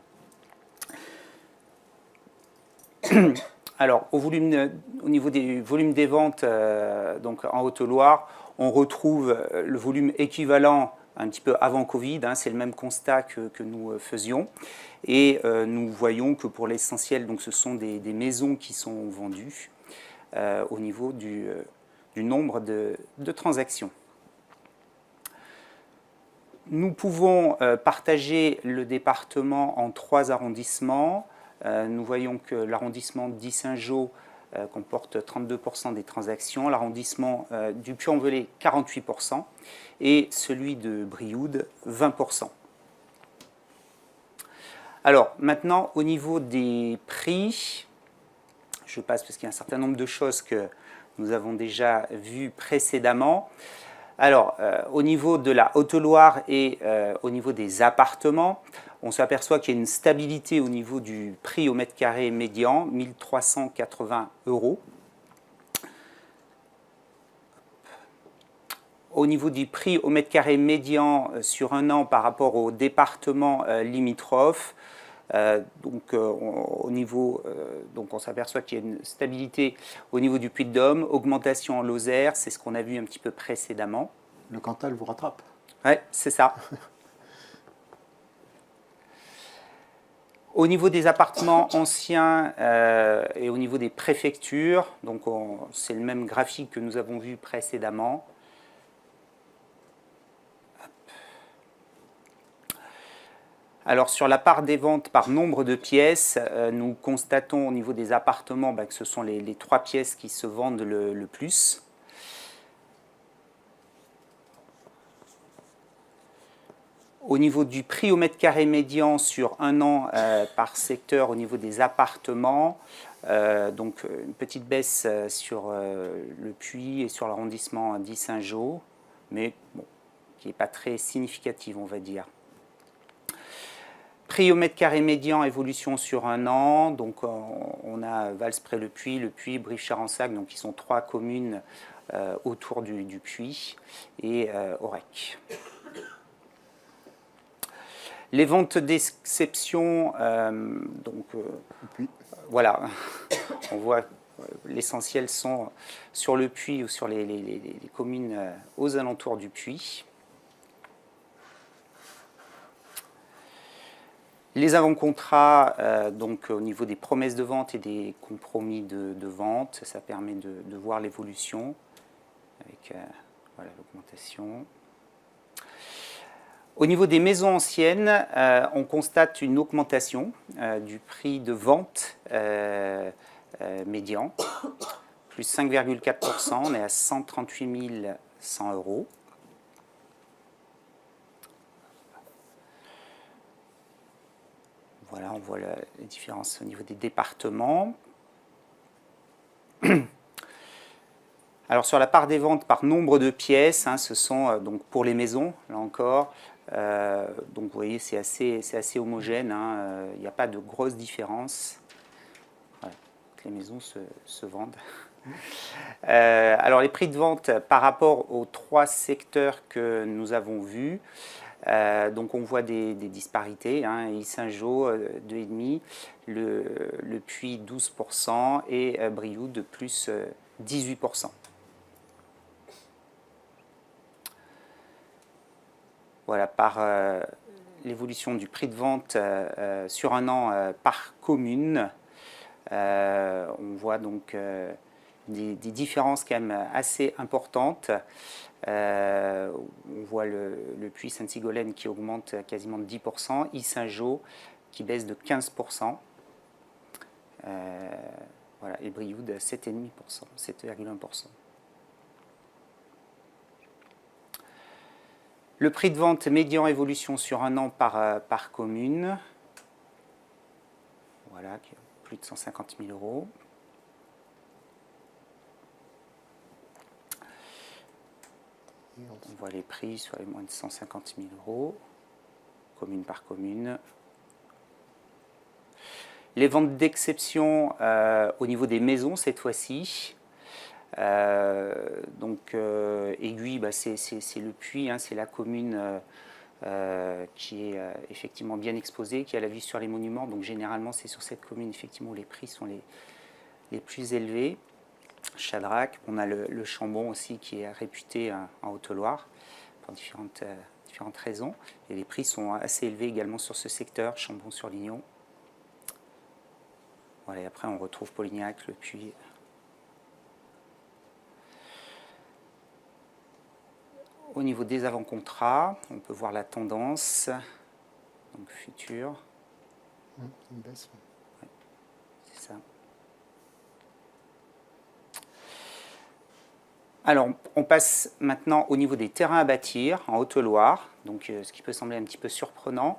Alors, au niveau des volumes des ventes donc en Haute-Loire, on retrouve le volume équivalent un petit peu avant Covid, c'est le même constat que nous faisions. Et nous voyons que pour l'essentiel, ce sont des maisons qui sont vendues au niveau du nombre de transactions. Nous pouvons partager le département en 3 arrondissements. Nous voyons que l'arrondissement d'Issingeaux comporte 32% des transactions, l'arrondissement du Puy-en-Velay 48% et celui de Brioude 20%. Alors maintenant au niveau des prix, je passe parce qu'il y a un certain nombre de choses que nous avons déjà vues précédemment. Alors au niveau de la Haute-Loire et au niveau des appartements, on s'aperçoit qu'il y a une stabilité au niveau du prix au mètre carré médian, 1 380 €. au niveau du prix au mètre carré médian sur un an par rapport aux départements limitrophes, donc on s'aperçoit qu'il y a une stabilité au niveau du Puy-de-Dôme, augmentation en Lozère, c'est ce qu'on a vu un petit peu précédemment. Le Cantal vous rattrape. Ouais, c'est ça. Au niveau des appartements anciens et au niveau des préfectures, donc c'est le même graphique que nous avons vu précédemment. Alors sur la part des ventes par nombre de pièces, nous constatons au niveau des appartements que ce sont les 3 pièces qui se vendent le plus. Au niveau du prix au mètre carré médian sur un an par secteur au niveau des appartements, donc une petite baisse sur le Puy et sur l'arrondissement d'Issingeaux, mais bon, qui n'est pas très significative, on va dire. Prix au mètre carré médian, évolution sur un an. Donc on a Vals-près-le-Puy, Brive-Charensac, donc qui sont 3 communes autour du Puy, et Aurec. Les ventes d'exception, voilà, on voit l'essentiel sont sur le Puy ou sur les communes aux alentours du Puy. Les avant-contrats, donc au niveau des promesses de vente et des compromis de vente, ça permet de voir l'évolution avec voilà, l'augmentation. Au niveau des maisons anciennes, on constate une augmentation du prix de vente médian, plus 5,4%, on est à 138 100 €. Voilà, on voit les différences au niveau des départements. Alors sur la part des ventes par nombre de pièces, ce sont donc pour les maisons, là encore, donc vous voyez c'est assez homogène, il n'y a pas de grosses différences. Voilà, les maisons se vendent. Alors les prix de vente par rapport aux 3 secteurs que nous avons vus, donc on voit des disparités, Issingeaux 2,5%, le Puy 12% et Brioude de plus 18%. Voilà, par l'évolution du prix de vente sur un an par commune, on voit donc des différences quand même assez importantes. On voit le Puy Sainte-Sigolène qui augmente quasiment de 10%, Issingeaux qui baisse de 15%, voilà, et Brioude 7,5%, 7,1%. Le prix de vente médian évolution sur un an par commune, voilà, qui est plus de 150 000 €. On voit les prix sur les moins de 150 000 €, commune par commune. Les ventes d'exception au niveau des maisons cette fois-ci. Aiguille, c'est le Puy, c'est la commune qui est effectivement bien exposée, qui a la vue sur les monuments. Donc généralement, c'est sur cette commune effectivement où les prix sont les plus élevés. Chadrac, on a le Chambon aussi qui est réputé en Haute-Loire pour différentes raisons. Et les prix sont assez élevés également sur ce secteur, Chambon-sur-Lignon. Voilà, et après on retrouve Polignac, le Puy. Au niveau des avant-contrats, on peut voir la tendance, donc futur. Une baisse. Ouais, c'est ça. Alors, on passe maintenant au niveau des terrains à bâtir en Haute-Loire, donc ce qui peut sembler un petit peu surprenant.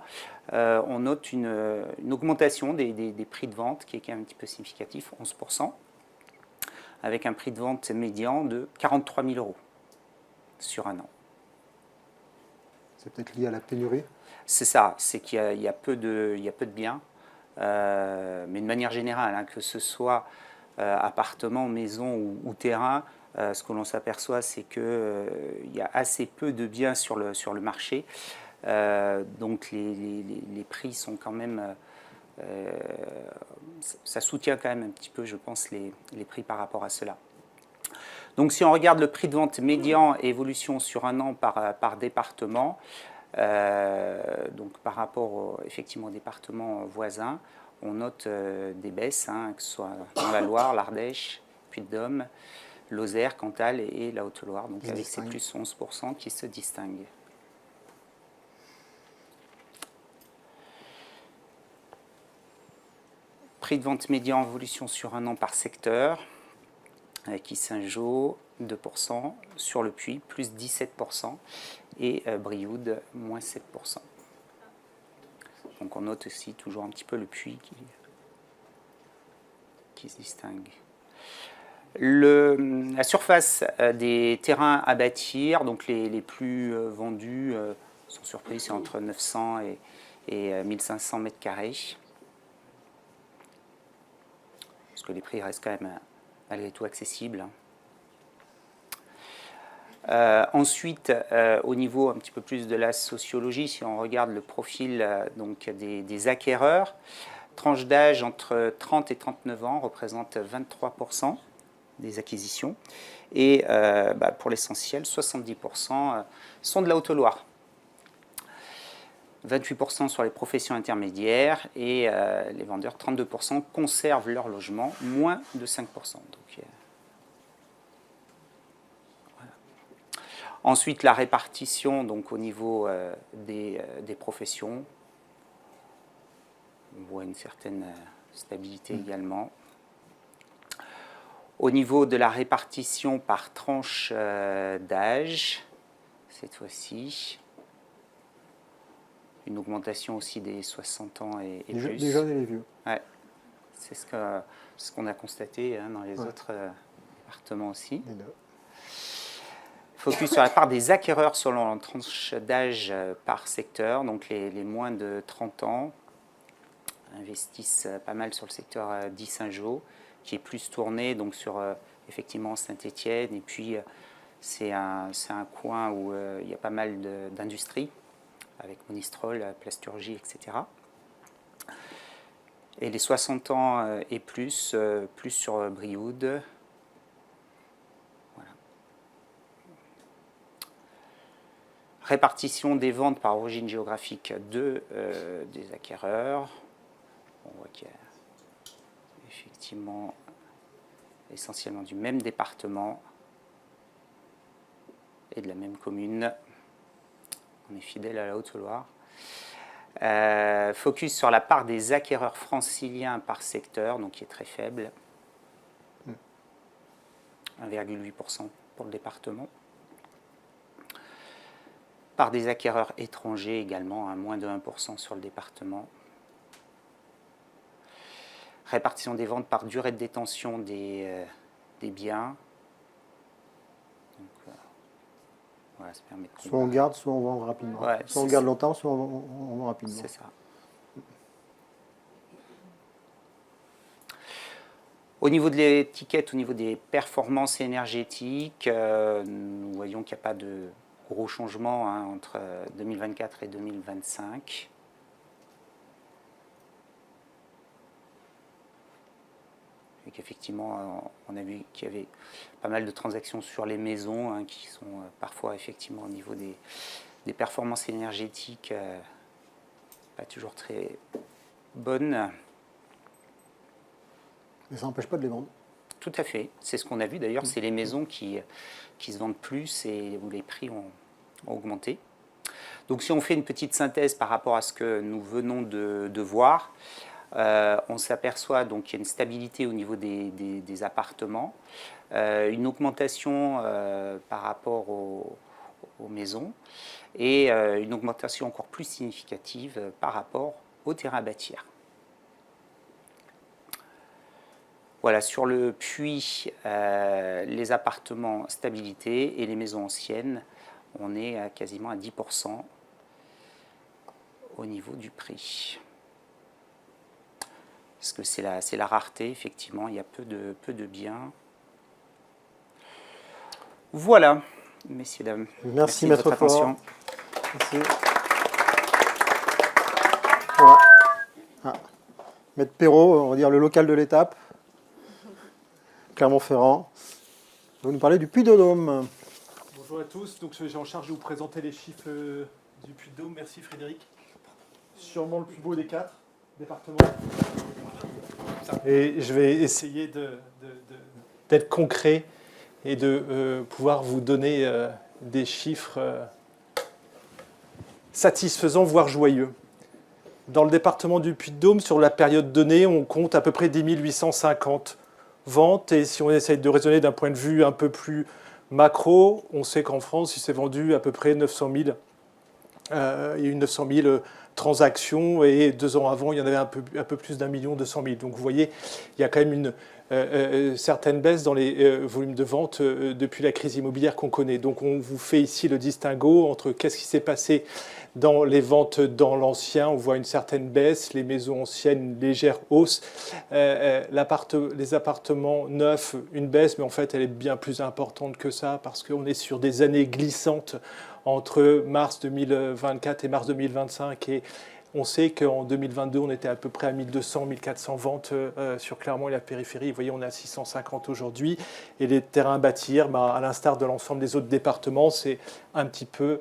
On note une augmentation des prix de vente qui est quand même un petit peu significatif, 11%, avec un prix de vente médian de 43 000 € sur un an. C'est peut-être lié à la pénurie? C'est ça, c'est qu'il y a peu de biens, mais de manière générale, que ce soit appartement, maison ou terrain, ce que l'on s'aperçoit, c'est qu'il y a assez peu de biens sur le marché. Donc les prix sont quand même... ça soutient quand même un petit peu, je pense, les prix par rapport à cela. Donc si on regarde le prix de vente médian et évolution sur un an par département, donc par rapport effectivement aux départements voisins, on note des baisses, que ce soit dans la Loire, l'Ardèche, Puy-de-Dôme, Lozère, Cantal et la Haute-Loire, donc avec ces plus 11% qui se distinguent. Prix de vente médian évolution sur un an par secteur, avec Yssingeaux, 2%, sur le Puy, plus 17%, et Brioude, moins 7%. Donc on note aussi toujours un petit peu le Puy qui se distingue. La surface des terrains à bâtir, donc les plus vendus, sont surpris, c'est entre 900 et 1500 mètres carrés. Parce que les prix restent quand même malgré tout accessibles. Ensuite, au niveau un petit peu plus de la sociologie, si on regarde le profil donc des acquéreurs, tranche d'âge entre 30 et 39 ans représente 23% des acquisitions. Et pour l'essentiel, 70% sont de la Haute-Loire. 28% sur les professions intermédiaires et les vendeurs, 32%, conservent leur logement, moins de 5%. Donc, voilà. Ensuite, la répartition donc, au niveau des professions. On voit une certaine stabilité également. Au niveau de la répartition par tranche d'âge, cette fois-ci, une augmentation aussi des 60 ans et plus. Les jeunes et les vieux. Ouais. C'est ce qu'on a constaté dans les autres départements aussi. Focus sur la part des acquéreurs selon la tranche d'âge par secteur. Donc les moins de 30 ans investissent pas mal sur le secteur d'Yssingeaux, qui est plus tourné donc, sur effectivement Saint-Étienne. Et puis c'est un coin où il y a pas mal d'industries, avec Monistrol, plasturgie, etc. Et les 60 ans et plus sur Brioude. Voilà. Répartition des ventes par origine géographique des acquéreurs. On voit qu'il y a effectivement essentiellement du même département et de la même commune. On est fidèle à la Haute-Loire. Focus sur la part des acquéreurs franciliens par secteur, donc qui est très faible. 1,8% pour le département. Part des acquéreurs étrangers également, moins de 1% sur le département. Répartition des ventes par durée de détention des biens. Donc, voilà, ça permet de soit on garde, soit on vend rapidement. Ouais, soit on garde longtemps, soit on vend rapidement. C'est ça. Au niveau de l'étiquette, au niveau des performances énergétiques, nous voyons qu'il n'y a pas de gros changements entre 2024 et 2025. Et qu'effectivement, on a vu qu'il y avait pas mal de transactions sur les maisons qui sont parfois effectivement au niveau des performances énergétiques pas toujours très bonnes. Mais ça n'empêche pas de les vendre. Tout à fait. C'est ce qu'on a vu d'ailleurs, c'est les maisons qui se vendent plus et où les prix ont augmenté. Donc si on fait une petite synthèse par rapport à ce que nous venons de voir, on s'aperçoit donc qu'il y a une stabilité au niveau des appartements, une augmentation par rapport aux maisons et une augmentation encore plus significative par rapport aux terrains à bâtir. Voilà, sur le Puy, les appartements stabilité et les maisons anciennes, on est quasiment à 10% au niveau du prix. Parce que c'est la rareté, effectivement, il y a peu de biens. Voilà, messieurs, dames. Merci de Maître votre attention. Merci. Voilà. Ah. Maître Perrault, on va dire le local de l'étape, Clermont-Ferrand. Vous nous parlez du Puy-de-Dôme. Bonjour à tous, donc j'ai en charge de vous présenter les chiffres du Puy-de-Dôme. Merci Frédéric. Sûrement le plus beau des 4 départements. Et je vais essayer d'être concret et de pouvoir vous donner des chiffres satisfaisants, voire joyeux. Dans le département du Puy-de-Dôme, sur la période donnée, on compte à peu près 10 850 ventes. Et si on essaye de raisonner d'un point de vue un peu plus macro, on sait qu'en France, il s'est vendu à peu près 900 000. Il y a eu 900 000 transactions et 2 ans avant, il y en avait un peu plus d'1 200 000. Donc vous voyez, il y a quand même une certaine baisse dans les volumes de vente depuis la crise immobilière qu'on connaît. Donc on vous fait ici le distinguo entre qu'est-ce qui s'est passé dans les ventes dans l'ancien. On voit une certaine baisse, les maisons anciennes, une légère hausse. Les appartements neufs, une baisse, mais en fait elle est bien plus importante que ça parce qu'on est sur des années glissantes entre mars 2024 et mars 2025. Et on sait qu'en 2022, on était à peu près à 1200, 1400 ventes sur Clermont et la périphérie. Vous voyez, on est à 650 aujourd'hui. Et les terrains à bâtir, à l'instar de l'ensemble des autres départements, c'est un petit peu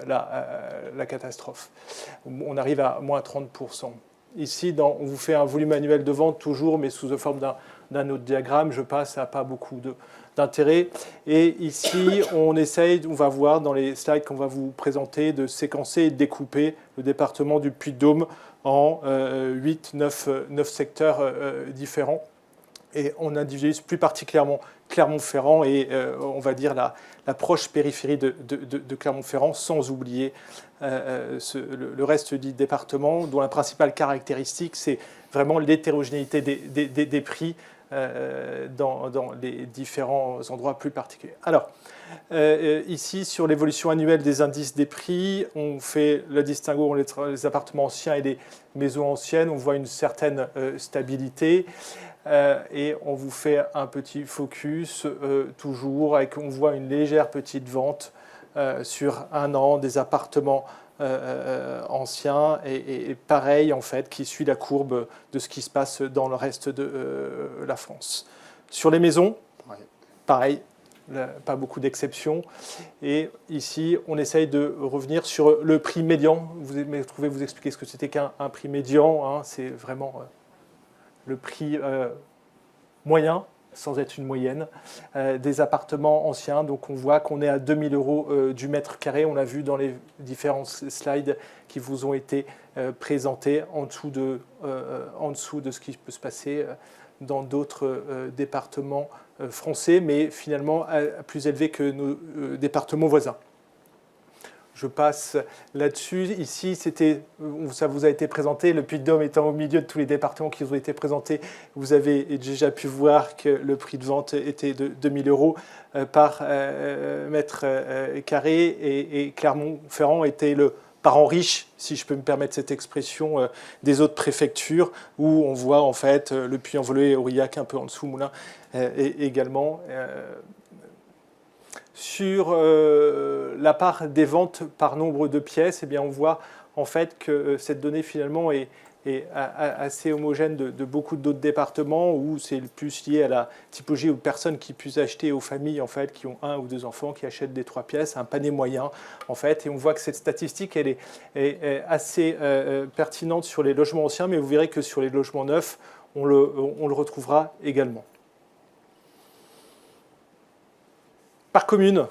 la catastrophe. On arrive à moins 30%. Ici, on vous fait un volume annuel de vente toujours, mais sous la forme d'un autre diagramme. Je passe, ça n'a pas beaucoup d'intérêt. Et ici, on va voir dans les slides qu'on va vous présenter, de séquencer et de découper le département du Puy-de-Dôme en 8-9 secteurs différents. Et on individualise plus particulièrement Clermont-Ferrand et on va dire la proche périphérie de Clermont-Ferrand, sans oublier le reste du département, dont la principale caractéristique, c'est vraiment l'hétérogénéité des prix dans les différents endroits plus particuliers. Alors, ici, sur l'évolution annuelle des indices des prix, on fait le distinguo entre les appartements anciens et les maisons anciennes. On voit une certaine stabilité. Et on vous fait un petit focus, toujours, on voit une légère petite vente sur un an des appartements anciens, et pareil, en fait, qui suit la courbe de ce qui se passe dans le reste de la France. Sur les maisons, pareil, pas beaucoup d'exceptions. Et ici, on essaye de revenir sur le prix médian. Vous pouvez vous expliquer ce que c'était qu'un prix médian, hein, c'est vraiment le prix moyen, sans être une moyenne, des appartements anciens. Donc on voit qu'on est à 2 000 € du mètre carré. On l'a vu dans les différents slides qui vous ont été présentés en dessous de ce qui peut se passer dans d'autres départements français, mais finalement plus élevé que nos départements voisins. Je passe là-dessus. Ici, ça vous a été présenté. Le Puy-de-Dôme étant au milieu de tous les départements qui vous ont été présentés, vous avez déjà pu voir que le prix de vente était de 2 000 € par mètre carré. Et Clermont-Ferrand était le parent riche, si je peux me permettre cette expression, des autres préfectures, où on voit en fait le Puy-en-Velay et Aurillac un peu en dessous, Moulins également. Sur la part des ventes par nombre de pièces, eh bien, on voit en fait que cette donnée finalement est assez homogène de beaucoup d'autres départements, où c'est plus lié à la typologie aux personnes qui puissent acheter, aux familles en fait, qui ont 1 ou 2 enfants, qui achètent des 3 pièces, un panier moyen en fait. Et on voit que cette statistique elle est assez pertinente sur les logements anciens, mais vous verrez que sur les logements neufs, on le retrouvera également. Par commune,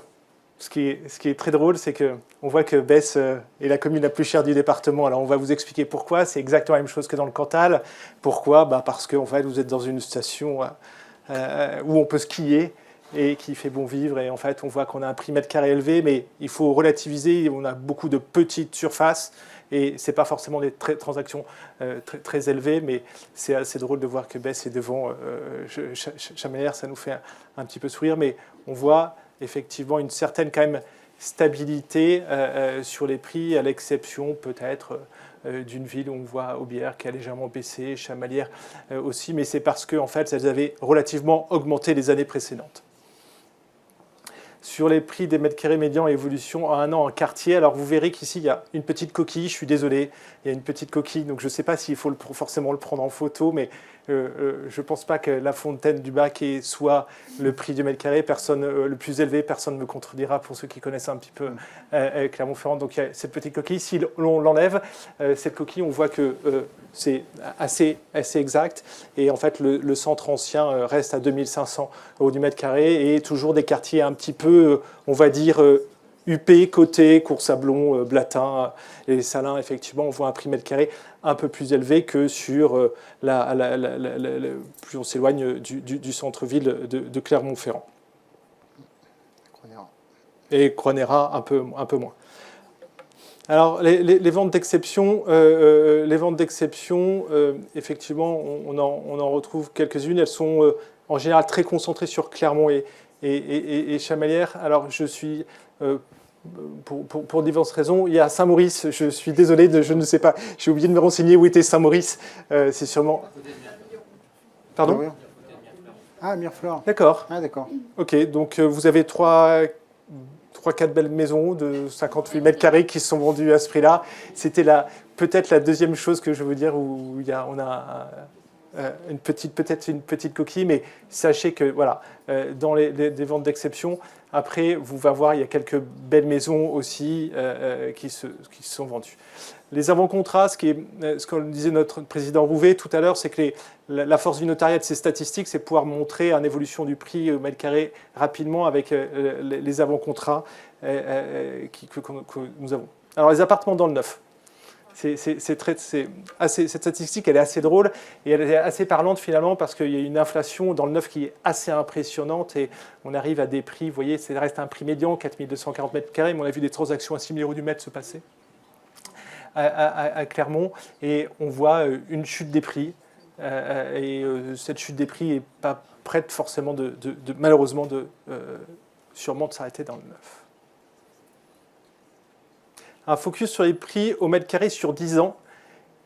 ce qui est très drôle, c'est qu'on voit que Besse est la commune la plus chère du département. Alors on va vous expliquer pourquoi. C'est exactement la même chose que dans le Cantal. Pourquoi ? Parce que en fait, vous êtes dans une station où on peut skier et qui fait bon vivre. Et en fait, on voit qu'on a un prix mètre carré élevé, mais il faut relativiser. On a beaucoup de petites surfaces et ce n'est pas forcément des transactions très élevées, mais c'est assez drôle de voir que Besse est devant Chamalières. Ça nous fait un petit peu sourire, mais on voit effectivement une certaine quand même stabilité sur les prix, à l'exception peut-être d'une ville où on voit Aubière qui a légèrement baissé, Chamalières aussi, mais c'est parce qu'en fait, elles avaient relativement augmenté les années précédentes. sur les prix des mètres carrés médians et évolution en un an en quartier. Alors vous verrez qu'ici, il y a une petite coquille, je suis désolé, il y a une petite coquille, donc je ne sais pas s'il faut forcément le prendre en photo, mais je ne pense pas que la fontaine du bac soit le prix du mètre carré, le plus élevé, personne ne me contredira pour ceux qui connaissent un petit peu Clermont-Ferrand. Donc il y a cette petite coquille, si l'on l'enlève, cette coquille, on voit que c'est assez exact, et en fait le centre ancien reste à 2500 € du mètre carré, et toujours des quartiers un petit peu, on va dire, UP, Côté, Cours-Sablon, Blatin et Salins. Effectivement, on voit un prix mètre carré un peu plus élevé que sur plus on s'éloigne du centre-ville de Clermont-Ferrand. Et Croix-Néra un peu moins. Alors, les ventes d'exception, effectivement, on en retrouve quelques-unes. Elles sont en général très concentrées sur Clermont et Chamalières. Alors, je suis... pour diverses raisons. Il y a Saint-Maurice, je suis désolé, je ne sais pas, j'ai oublié de me renseigner où était Saint-Maurice. C'est sûrement... Pardon ? Ah, Mireflore. D'accord. Ah, d'accord. Ok, donc vous avez 3-4 belles maisons de 58 mètres carrés qui se sont vendues à ce prix-là. C'était peut-être la deuxième chose que je veux dire où on a peut-être une petite coquille, mais sachez que voilà, dans des ventes d'exception, après, vous va voir, il y a quelques belles maisons aussi qui se sont vendues. Les avant-contrats, ce que disait notre président Rouvet tout à l'heure, c'est que la force du notariat de ces statistiques, c'est pouvoir montrer une évolution du prix au mètre carré rapidement avec les avant-contrats que nous avons. Alors, les appartements dans le neuf. Cette statistique, elle est assez drôle et elle est assez parlante finalement parce qu'il y a une inflation dans le neuf qui est assez impressionnante et on arrive à des prix, vous voyez, ça reste un prix médian, 4240 mètres carrés, mais on a vu des transactions à 6 000 € du mètre se passer à Clermont et on voit une chute des prix et cette chute des prix n'est pas prête forcément malheureusement sûrement de s'arrêter dans le neuf. Un focus sur les prix au mètre carré sur 10 ans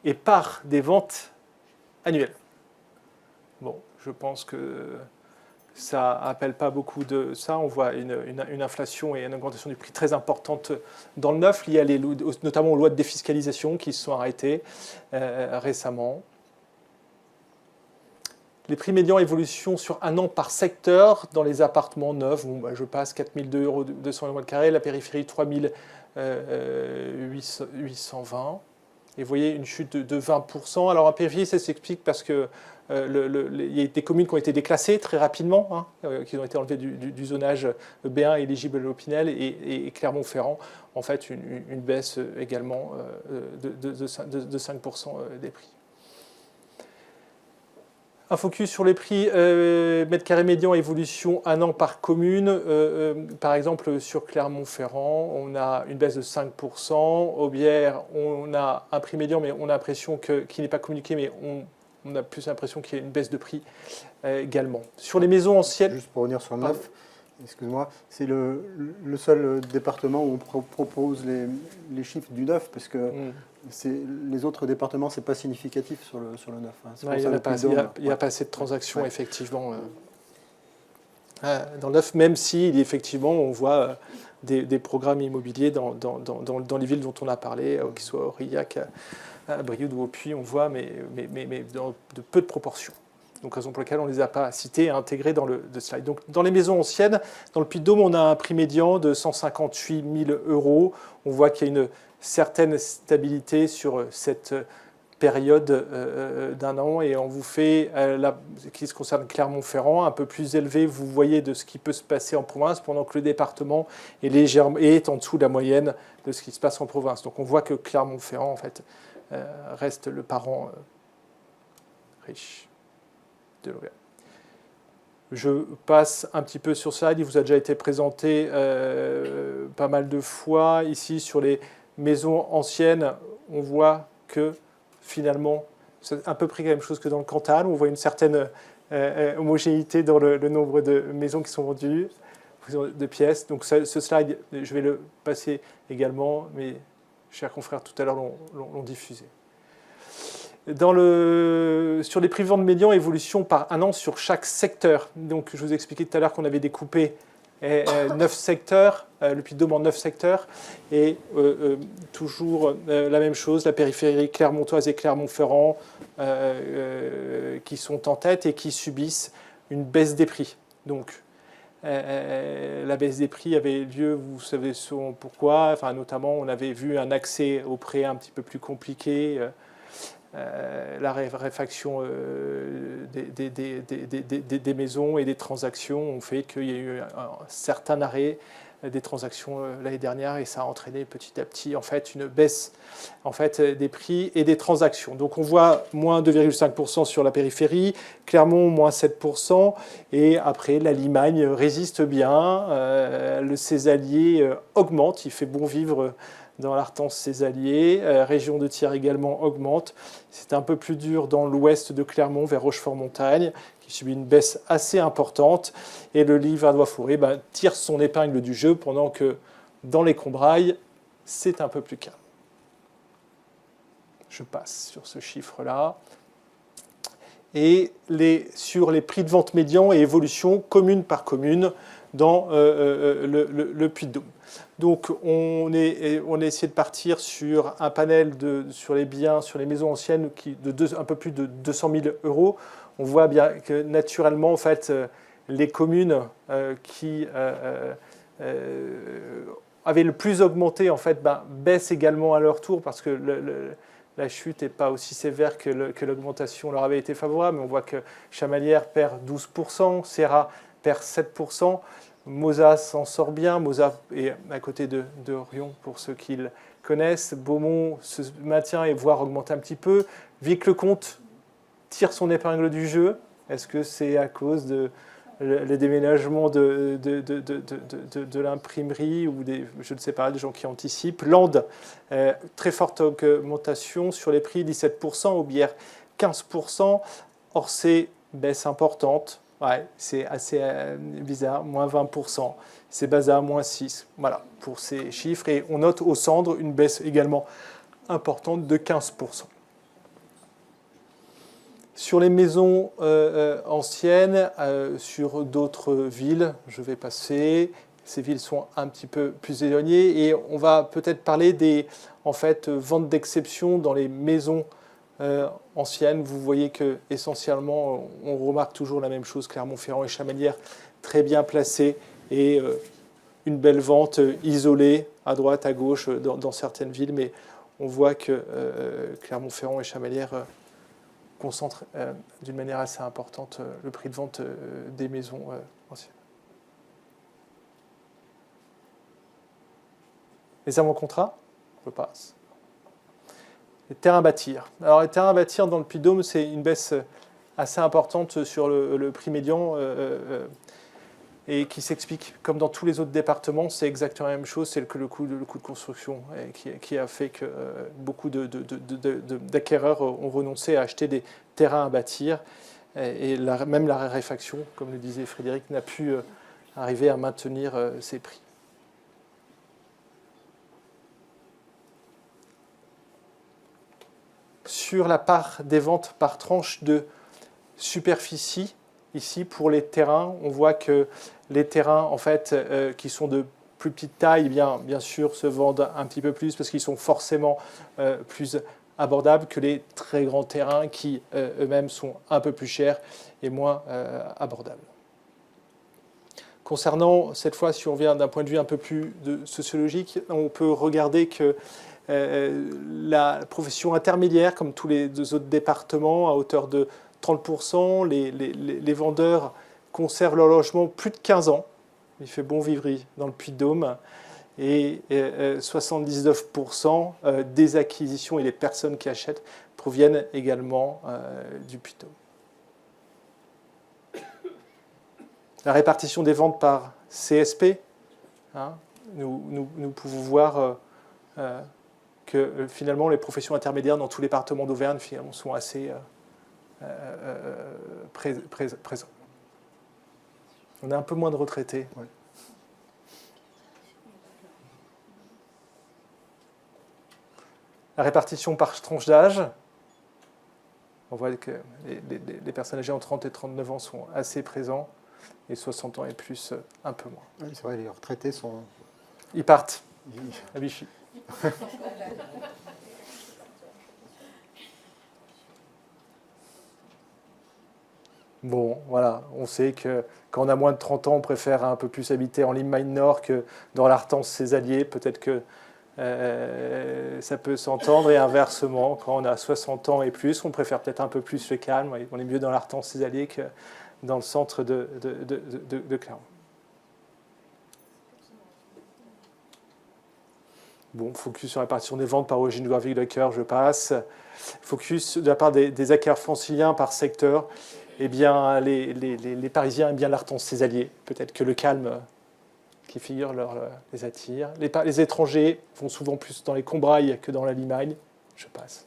et par des ventes annuelles. Bon, je pense que ça n'appelle pas beaucoup de ça. On voit une inflation et une augmentation du prix très importante dans le neuf, liée notamment aux lois de défiscalisation qui se sont arrêtées récemment. Les prix médians évolution sur un an par secteur dans les appartements neufs. Bon, je passe 4 200 € le mètre carré, la périphérie 3 820. Et vous voyez une chute de 20%. Alors en périphérie, ça s'explique parce que il y a des communes qui ont été déclassées très rapidement, qui ont été enlevées du zonage B1 éligible à l'Opinel, et Clermont-Ferrand, en fait, une baisse également de 5% des prix. Un focus sur les prix mètre carré médian, évolution un an par commune. Par exemple, sur Clermont-Ferrand, on a une baisse de 5%. Aubière, on a un prix médian, mais on a l'impression qu'il n'est pas communiqué, mais on a plus l'impression qu'il y a une baisse de prix également. Sur les maisons anciennes... Juste pour revenir sur le neuf, excuse-moi, c'est le seul département où on propose les chiffres du neuf, parce que les autres départements, ce n'est pas significatif sur le neuf. Il n'y a pas assez de transactions, effectivement, dans le neuf, même si, effectivement, on voit des programmes immobiliers dans les villes dont on a parlé, qu'ils soient à Aurillac, à Brioude ou au Puy, on voit, mais dans de peu de proportions. Donc, raison pour laquelle on ne les a pas cités et intégrés dans le slide. Donc, dans les maisons anciennes, dans le Puy-de-Dôme, on a un prix médian de 158 000 €. On voit qu'il y a une certaine stabilité sur cette période d'un an. Et on vous fait, qui se concerne Clermont-Ferrand, un peu plus élevé, vous voyez, de ce qui peut se passer en province, pendant que le département est en dessous de la moyenne de ce qui se passe en province. Donc, on voit que Clermont-Ferrand, en fait, reste le parent riche de l'Auvergne. Je passe un petit peu sur ça. Il vous a déjà été présenté pas mal de fois. Ici, sur les maisons anciennes, on voit que finalement, c'est à peu près la même chose que dans le Cantal. On voit une certaine homogénéité dans le nombre de maisons qui sont vendues, de pièces. Donc ce slide, je vais le passer également. Mes chers confrères tout à l'heure l'ont diffusé. Sur les prix de vente médians, évolution par un an sur chaque secteur. Donc, je vous expliquais tout à l'heure qu'on avait découpé 9 secteurs, le Puy-de-Dôme en 9 secteurs, et toujours la même chose, la périphérie clermontoise et Clermont-Ferrand qui sont en tête et qui subissent une baisse des prix. Donc, la baisse des prix avait lieu, vous savez pourquoi, enfin, notamment on avait vu un accès au prêt un petit peu plus compliqué, la raréfaction des maisons et des transactions ont fait qu'il y a eu un certain arrêt des transactions l'année dernière et ça a entraîné petit à petit en fait, une baisse en fait, des prix et des transactions. Donc on voit moins 2,5% sur la périphérie, Clermont moins 7% et après la Limagne résiste bien, le Césalier augmente, il fait bon vivre dans l'Artense Césalier, région de Thiers également augmente. C'est un peu plus dur dans l'ouest de Clermont vers Rochefort-Montagne, qui subit une baisse assez importante. Et le Livradois-Forêt tire son épingle du jeu, pendant que dans les Combrailles, c'est un peu plus calme. Je passe sur ce chiffre-là. Et sur les prix de vente médians et évolution commune par commune dans le Puy-de-Dôme. Donc on a essayé de partir sur un panel sur les biens, sur les maisons anciennes un peu plus de 200 000 euros. On voit bien que naturellement, en fait, les communes qui avaient le plus augmenté, en fait, baissent également à leur tour parce que la chute n'est pas aussi sévère que l'augmentation leur avait été favorable. Mais on voit que Chamalières perd 12%, Serrat perd 7%. Mozas s'en sort bien, Mozas est à côté de Rion pour ceux qui le connaissent, Beaumont se maintient et voire augmente un petit peu, Vic-le-Comte tire son épingle du jeu, est-ce que c'est à cause de le déménagement de l'imprimerie ou je ne sais pas, des gens qui anticipent. Landes, très forte augmentation sur les prix, 17%, Aubière 15%, Orsay baisse importante. Ouais, c'est assez bizarre, moins 20%. C'est Bazar, moins 6%. Voilà, pour ces chiffres. Et on note au Cendres une baisse également importante de 15%. Sur les maisons anciennes, sur d'autres villes, je vais passer. Ces villes sont un petit peu plus éloignées. Et on va peut-être parler des ventes d'exception dans les maisons anciennes. Vous voyez que essentiellement, on remarque toujours la même chose, Clermont-Ferrand et Chamalières très bien placés et une belle vente isolée à droite, à gauche dans certaines villes, mais on voit que Clermont-Ferrand et Chamalières concentrent d'une manière assez importante le prix de vente des maisons anciennes. Les avant-contrats, je passe. Les terrains à bâtir. Alors les terrains à bâtir dans le Puy-de-Dôme, c'est une baisse assez importante sur le prix médian et qui s'explique, comme dans tous les autres départements, c'est exactement la même chose, c'est le coût de construction qui a fait que beaucoup d'acquéreurs ont renoncé à acheter des terrains à bâtir et même la raréfaction, comme le disait Frédéric, n'a pu arriver à maintenir ses prix. Sur la part des ventes par tranche de superficie, ici pour les terrains, on voit que les terrains en fait, qui sont de plus petite taille, bien sûr se vendent un petit peu plus parce qu'ils sont forcément plus abordables que les très grands terrains qui eux-mêmes sont un peu plus chers et moins abordables. Concernant, cette fois, si on vient d'un point de vue un peu plus sociologique, on peut regarder que la profession intermédiaire, comme tous les deux autres départements, à hauteur de 30%, les vendeurs conservent leur logement plus de 15 ans. Il fait bon vivre dans le Puy-de-Dôme. Et 79% des acquisitions et les personnes qui achètent proviennent également du Puy-de-Dôme. La répartition des ventes par CSP, hein, nous pouvons voir que finalement les professions intermédiaires dans tous les départements d'Auvergne finalement sont assez présents. On a un peu moins de retraités. Ouais. La répartition par tranche d'âge. On voit que les personnes âgées entre 30 et 39 ans sont assez présents. et 60 ans et plus, un peu moins. Oui, c'est vrai, les retraités sont... Ils partent à Vichy. Bon, voilà, on sait que quand on a moins de 30 ans, on préfère un peu plus habiter en Limagne Nord que dans l'Artense ses alliés. Peut-être que ça peut s'entendre, et inversement, quand on a 60 ans et plus, on préfère peut-être un peu plus le calme. On est mieux dans l'Artense ses alliés que dans le centre de Clermont. Bon, focus sur la répartition des ventes par origine géographique d'acquéreurs, je passe. Focus de la part des acquéreurs franciliens par secteur. Eh bien, les Parisiens aiment bien l'Artense ses alliés. Peut-être que le calme qui figure les attire. Les étrangers vont souvent plus dans les Combrailles que dans la Limagne. Je passe.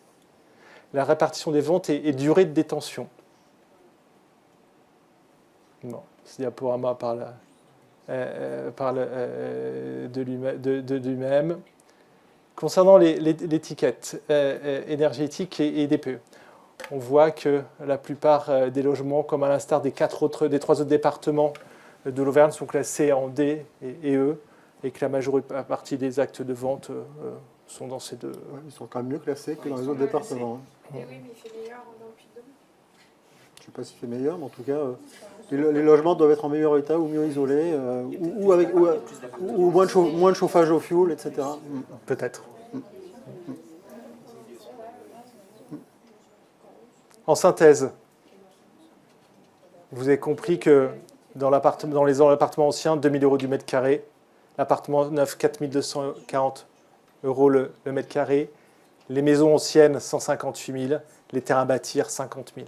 La répartition des ventes et durée de détention. Bon, ce diaporama parle de lui-même. Concernant l'étiquette énergétique et DPE, on voit que la plupart des logements, comme à l'instar des 3 autres départements de l'Auvergne, sont classés en D et E, et que la majeure partie des actes de vente sont dans ces deux. Ouais, ils sont quand même mieux classés que dans les autres départements. Oui, mais il fait meilleur dans le Puy-de-Dôme. Je ne sais pas s'il fait meilleur, mais en tout cas, les logements doivent être en meilleur état ou mieux isolés, ou moins de chauffage au fioul, etc. Peut-être. En synthèse, vous avez compris que dans les appartements anciens, 2 000 € du mètre carré, l'appartement neuf, 4 240 € le mètre carré, les maisons anciennes, 158 000, les terrains à bâtir, 50 000.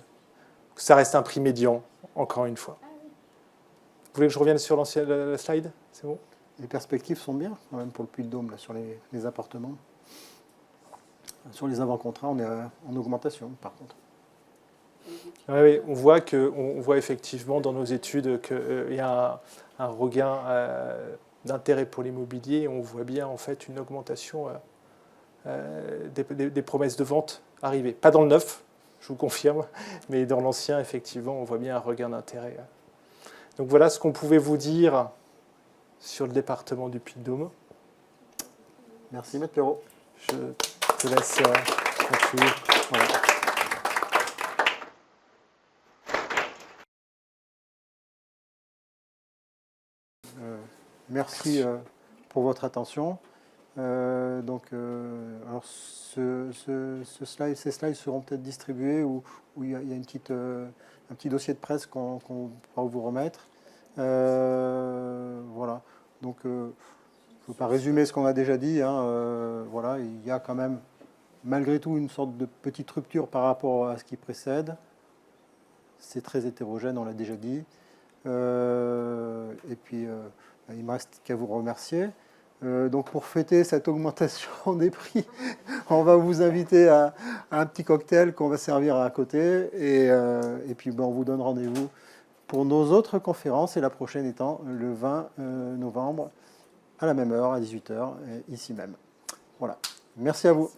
Ça reste un prix médian, encore une fois. Vous voulez que je revienne sur l'ancienne slide? C'est bon? Les perspectives sont bien, quand même, pour le Puy-de-Dôme, là, sur les appartements. Sur les avant-contrats, on est en augmentation, par contre. Oui, on voit effectivement dans nos études qu'il y a un regain d'intérêt pour l'immobilier. On voit bien en fait une augmentation des promesses de vente arriver. Pas dans le neuf, je vous confirme, mais dans l'ancien, effectivement, on voit bien un regain d'intérêt. Donc voilà ce qu'on pouvait vous dire sur le département du Puy-de-Dôme. Merci, Maître Perrault. Je te laisse conclure. Voilà. Merci pour votre attention. Alors ces slides seront peut-être distribués, ou il y a un petit dossier de presse qu'on pourra vous remettre. Voilà. Donc, je ne veux pas résumer ce qu'on a déjà dit. Voilà, il y a quand même, malgré tout, une sorte de petite rupture par rapport à ce qui précède. C'est très hétérogène, on l'a déjà dit. Et puis, il ne me reste qu'à vous remercier. Donc, pour fêter cette augmentation des prix, on va vous inviter à un petit cocktail qu'on va servir à côté. Et puis, on vous donne rendez-vous pour nos autres conférences, et la prochaine étant le 20 novembre, à la même heure, à 18h, ici même. Voilà. Merci à vous.